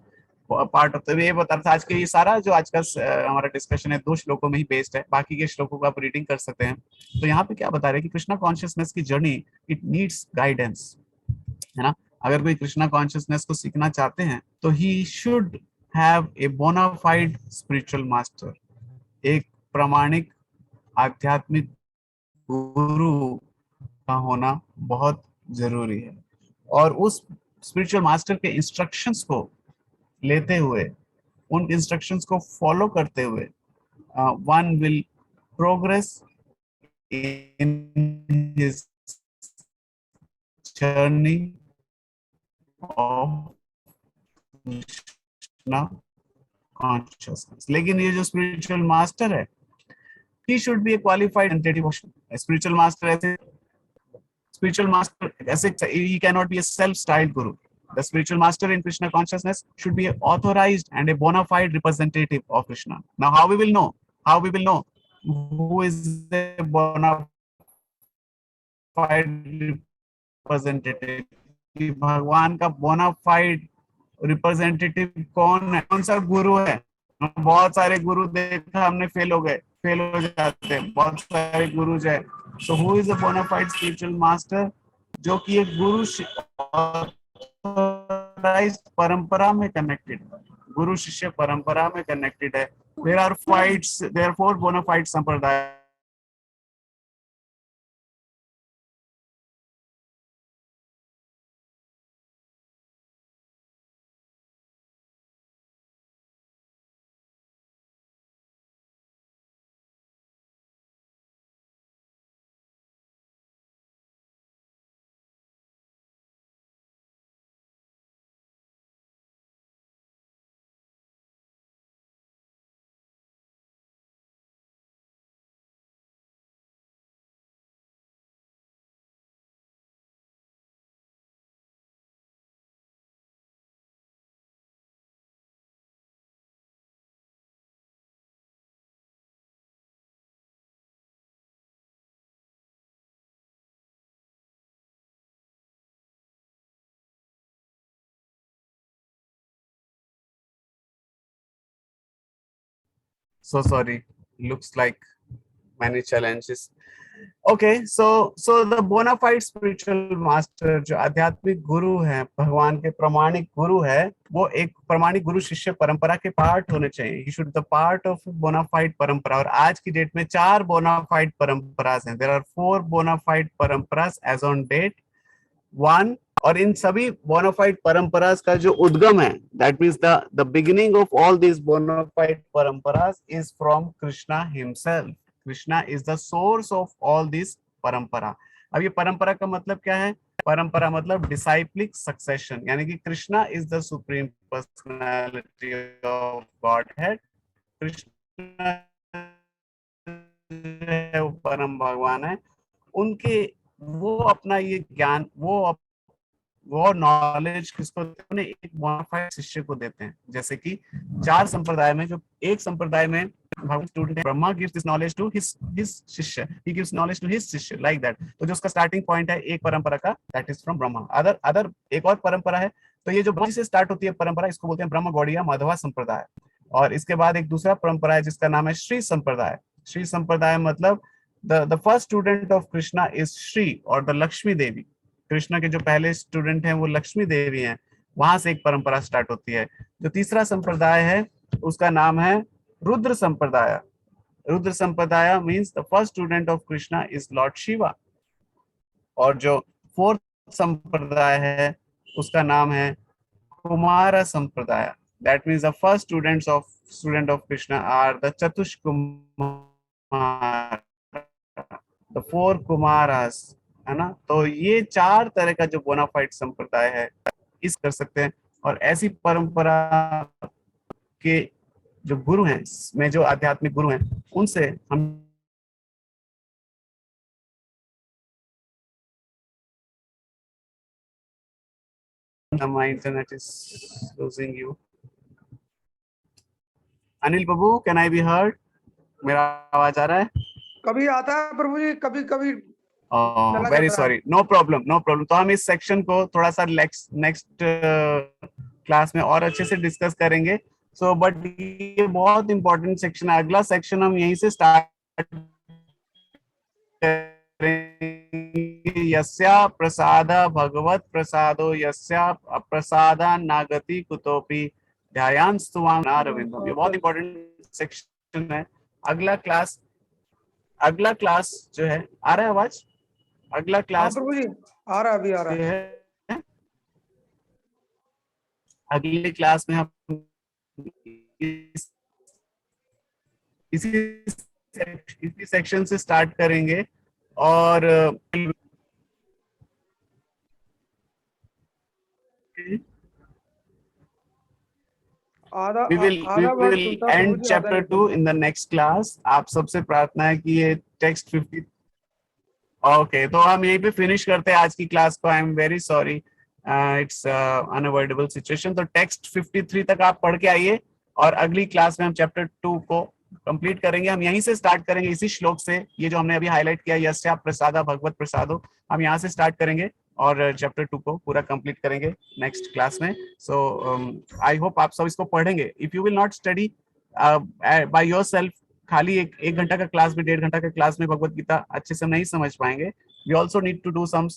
Part of the way, but आज के ये सारा जो आज का हमारा discussion है 2 श्लोकों में ही बेस्ड है, बाकी के श्लोकों को आप रीडिंग कर सकते हैं. तो यहाँ पे क्या बता रहे हैं कि कृष्णा कॉन्शियसनेस की जर्नी इट नीड्स गाइडेंस, है ना. अगर कोई कृष्णा कॉन्शियसनेस को सीखना चाहते हैं तो he should have a bona fide spiritual master. एक प्रामाणिक आध्यात्मिक गुरु का होना बहुत जरूरी है. और उस स्पिरिचुअल मास्टर के इंस्ट्रक्शंस को लेते हुए, उन इंस्ट्रक्शंस को फॉलो करते हुए, one will progress in his journey of Krishna consciousness. लेकिन ये जो spiritual master है, he should be a qualified representative of spiritual master. ऐसे he cannot be a self-styled guru. The spiritual master in Krishna consciousness should be an authorized and a bona fide representative of Krishna. Now, how we will know? How we will know who is the bona fide representative? कि भगवान का bonafide representative कौन है, कौन सा गुरु है. बहुत सारे गुरु देखा हमने, फेल हो जाते हैं, बहुत सारे गुरु है. So who is the bona fide spiritual master, जो कि एक गुरु परंपरा में कनेक्टेड, गुरु शिष्य परंपरा में कनेक्टेड है. देयर आर 4 बोनाफाइड संप्रदाय. So sorry, looks like many challenges. Okay, so the bona fide spiritual master, जो आध्यात्मिक गुरु है, भगवान के प्रमाणिक गुरु है, वो एक प्रमाणिक गुरु शिष्य परंपरा के पार्ट होने चाहिए. He should be the part of bona fide परंपरा. और आज की डेट में 4 bona fide परंपरास हैं. There are 4 bona fide परंपरास as on date. 1, और इन सभी बोनाफाइड परंपरास का जो उद्गम है, that means the beginning of all these bonafide paramparas is from Krishna himself. Krishna is the source of all this parampara. अब ये परंपरा का मतलब क्या है? परंपरा मतलब डिसाइप्लिक सक्सेशन, यानी कि Krishna is the supreme personality of God head. Krishna वो परम भगवान है, उनके वो अपना ये ज्ञान, वो नॉलेज किसको देते हैं? एक बोनाफाइड शिष्य को देते हैं। जैसे कि 4 संप्रदाय में, जो एक संप्रदाय में student Brahma gives this knowledge to his शिष्य, he gives knowledge to his शिष्य, लाइक दैट। तो जो उसका स्टार्टिंग पॉइंट है एक परंपरा का, that is from Brahma. Other एक और परंपरा है, तो ये जो ब्रह्मा से स्टार्ट होती है परंपरा, इसको बोलते हैं ब्रह्म गौड़िया माधवा संप्रदाय। और इसके बाद एक दूसरा परंपरा है जिसका नाम है श्री संप्रदाय। श्री संप्रदाय मतलब the first student of Krishna is Shri और द लक्ष्मी देवी। कृष्णा के जो पहले स्टूडेंट हैं वो लक्ष्मी देवी हैं, वहां से एक परंपरा स्टार्ट होती है। जो तीसरा संप्रदाय है उसका नाम है रुद्र संप्रदाय। रुद्र संप्रदाय means the first student of Krishna is Lord Shiva. और जो फोर्थ संप्रदाय है उसका नाम है कुमार संप्रदाय। That means the first student of Krishna are the Chatushkumar, the 4 Kumaras, है ना। तो ये 4 तरह का जो बोनाफाइड संप्रदाय है इस कर सकते हैं। और ऐसी परंपरा के जो गुरु हैं, में जो आध्यात्मिक गुरु हैं, उनसे हम my internet is losing you. Anil Prabhu, can I be heard? मेरा आवाज आ रहा है? कभी आता है प्रभु जी, कभी कभी very sorry, no problem no problem. तो हम इस सेक्शन को थोड़ा सा नेक्स्ट क्लास में और अच्छे से डिस्कस करेंगे। सो बट ये बहुत इंपॉर्टेंट सेक्शन है। अगला सेक्शन हम यहीं से स्टार्ट करेंगे। यस्या प्रसाद भगवत प्रसादो यस्या अप्रसादा नागति कुतोपि ध्यान स्तुवाम नारविंदम। ये बहुत इंपॉर्टेंट सेक्शन है। अगला क्लास जो है, आ रहा है आवाज? अगला क्लास प्रभु जी आ रहा, अभी आ रहा है। अगले क्लास में हम इसी सेक्शन से स्टार्ट करेंगे। और we will end chapter 2 in the next class. आप सबसे प्रार्थना है कि ये टेक्स्ट 50। ओके, तो हम यहीं पे फिनिश करते हैं आज की क्लास को। I am very sorry, it's unavoidable situation. तो टेक्स्ट 53 तक आप पढ़ के आइए और अगली क्लास में हम चैप्टर 2 को कंप्लीट करेंगे। हम यहीं से स्टार्ट करेंगे, इसी श्लोक से। ये जो हमने अभी हाईलाइट किया, यस्या प्रसादा भगवत प्रसादो, हम यहाँ से स्टार्ट करेंगे और चैप्टर 2 को पूरा कंप्लीट करेंगे नेक्स्ट क्लास में। सो आई होप आप सब इसको पढ़ेंगे। If you will not study by yourself, खाली एक घंटा का क्लास में, 1.5 घंटा का क्लास में भगवत गीता अच्छे से नहीं समझ पाएंगे। We also need to do some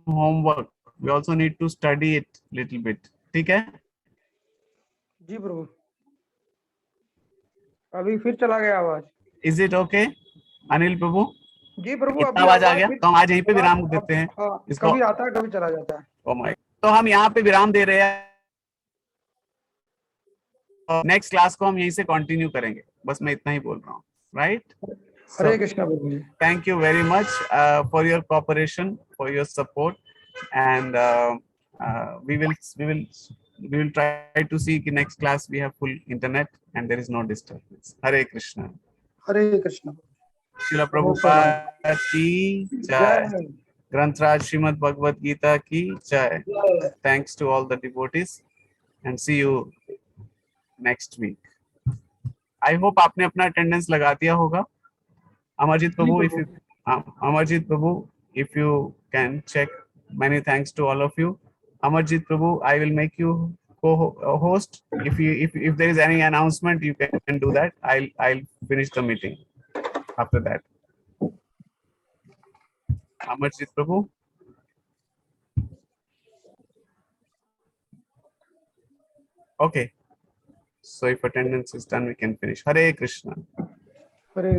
homework, we also need to study it little bit. ठीक है जी प्रभु। अभी फिर चला गया आवाज। Is it okay Anil Prabhu? जी प्रभु, इतना आवाज आ गया तो हम आज यहीं पे विराम देते हैं। इसको कभी आता है कभी चला जाता है। ओ माय, तो हम यहाँ पे विराम दे रहे हैं। नेक्स्ट क्लास को हम यहीं से कंटिन्यू करेंगे। बस मैं इतना ही बोल रहा हूँ, राइट? हरे कृष्णा प्रभु जी। Thank you very much for your cooperation, for your support, and we will try to see कि next class we have full internet and there is no disturbance. Hare Krishna. हरे कृष्णा। श्रील प्रभुपाद की जय। ग्रंथराज श्रीमद् भगवद गीता की जय। Thanks to all the devotees and see you next week. I hope आपने अपना attendance लगा दिया होगा। Amarjit Prabhu, if you can check. Many thanks to all of you. Amarjit Prabhu, I will make you co-host. If there is any announcement, you can do that. I'll finish the meeting after that. Amarjit Prabhu. Okay. So if attendance is done, we can finish. Hare Krishna. Hare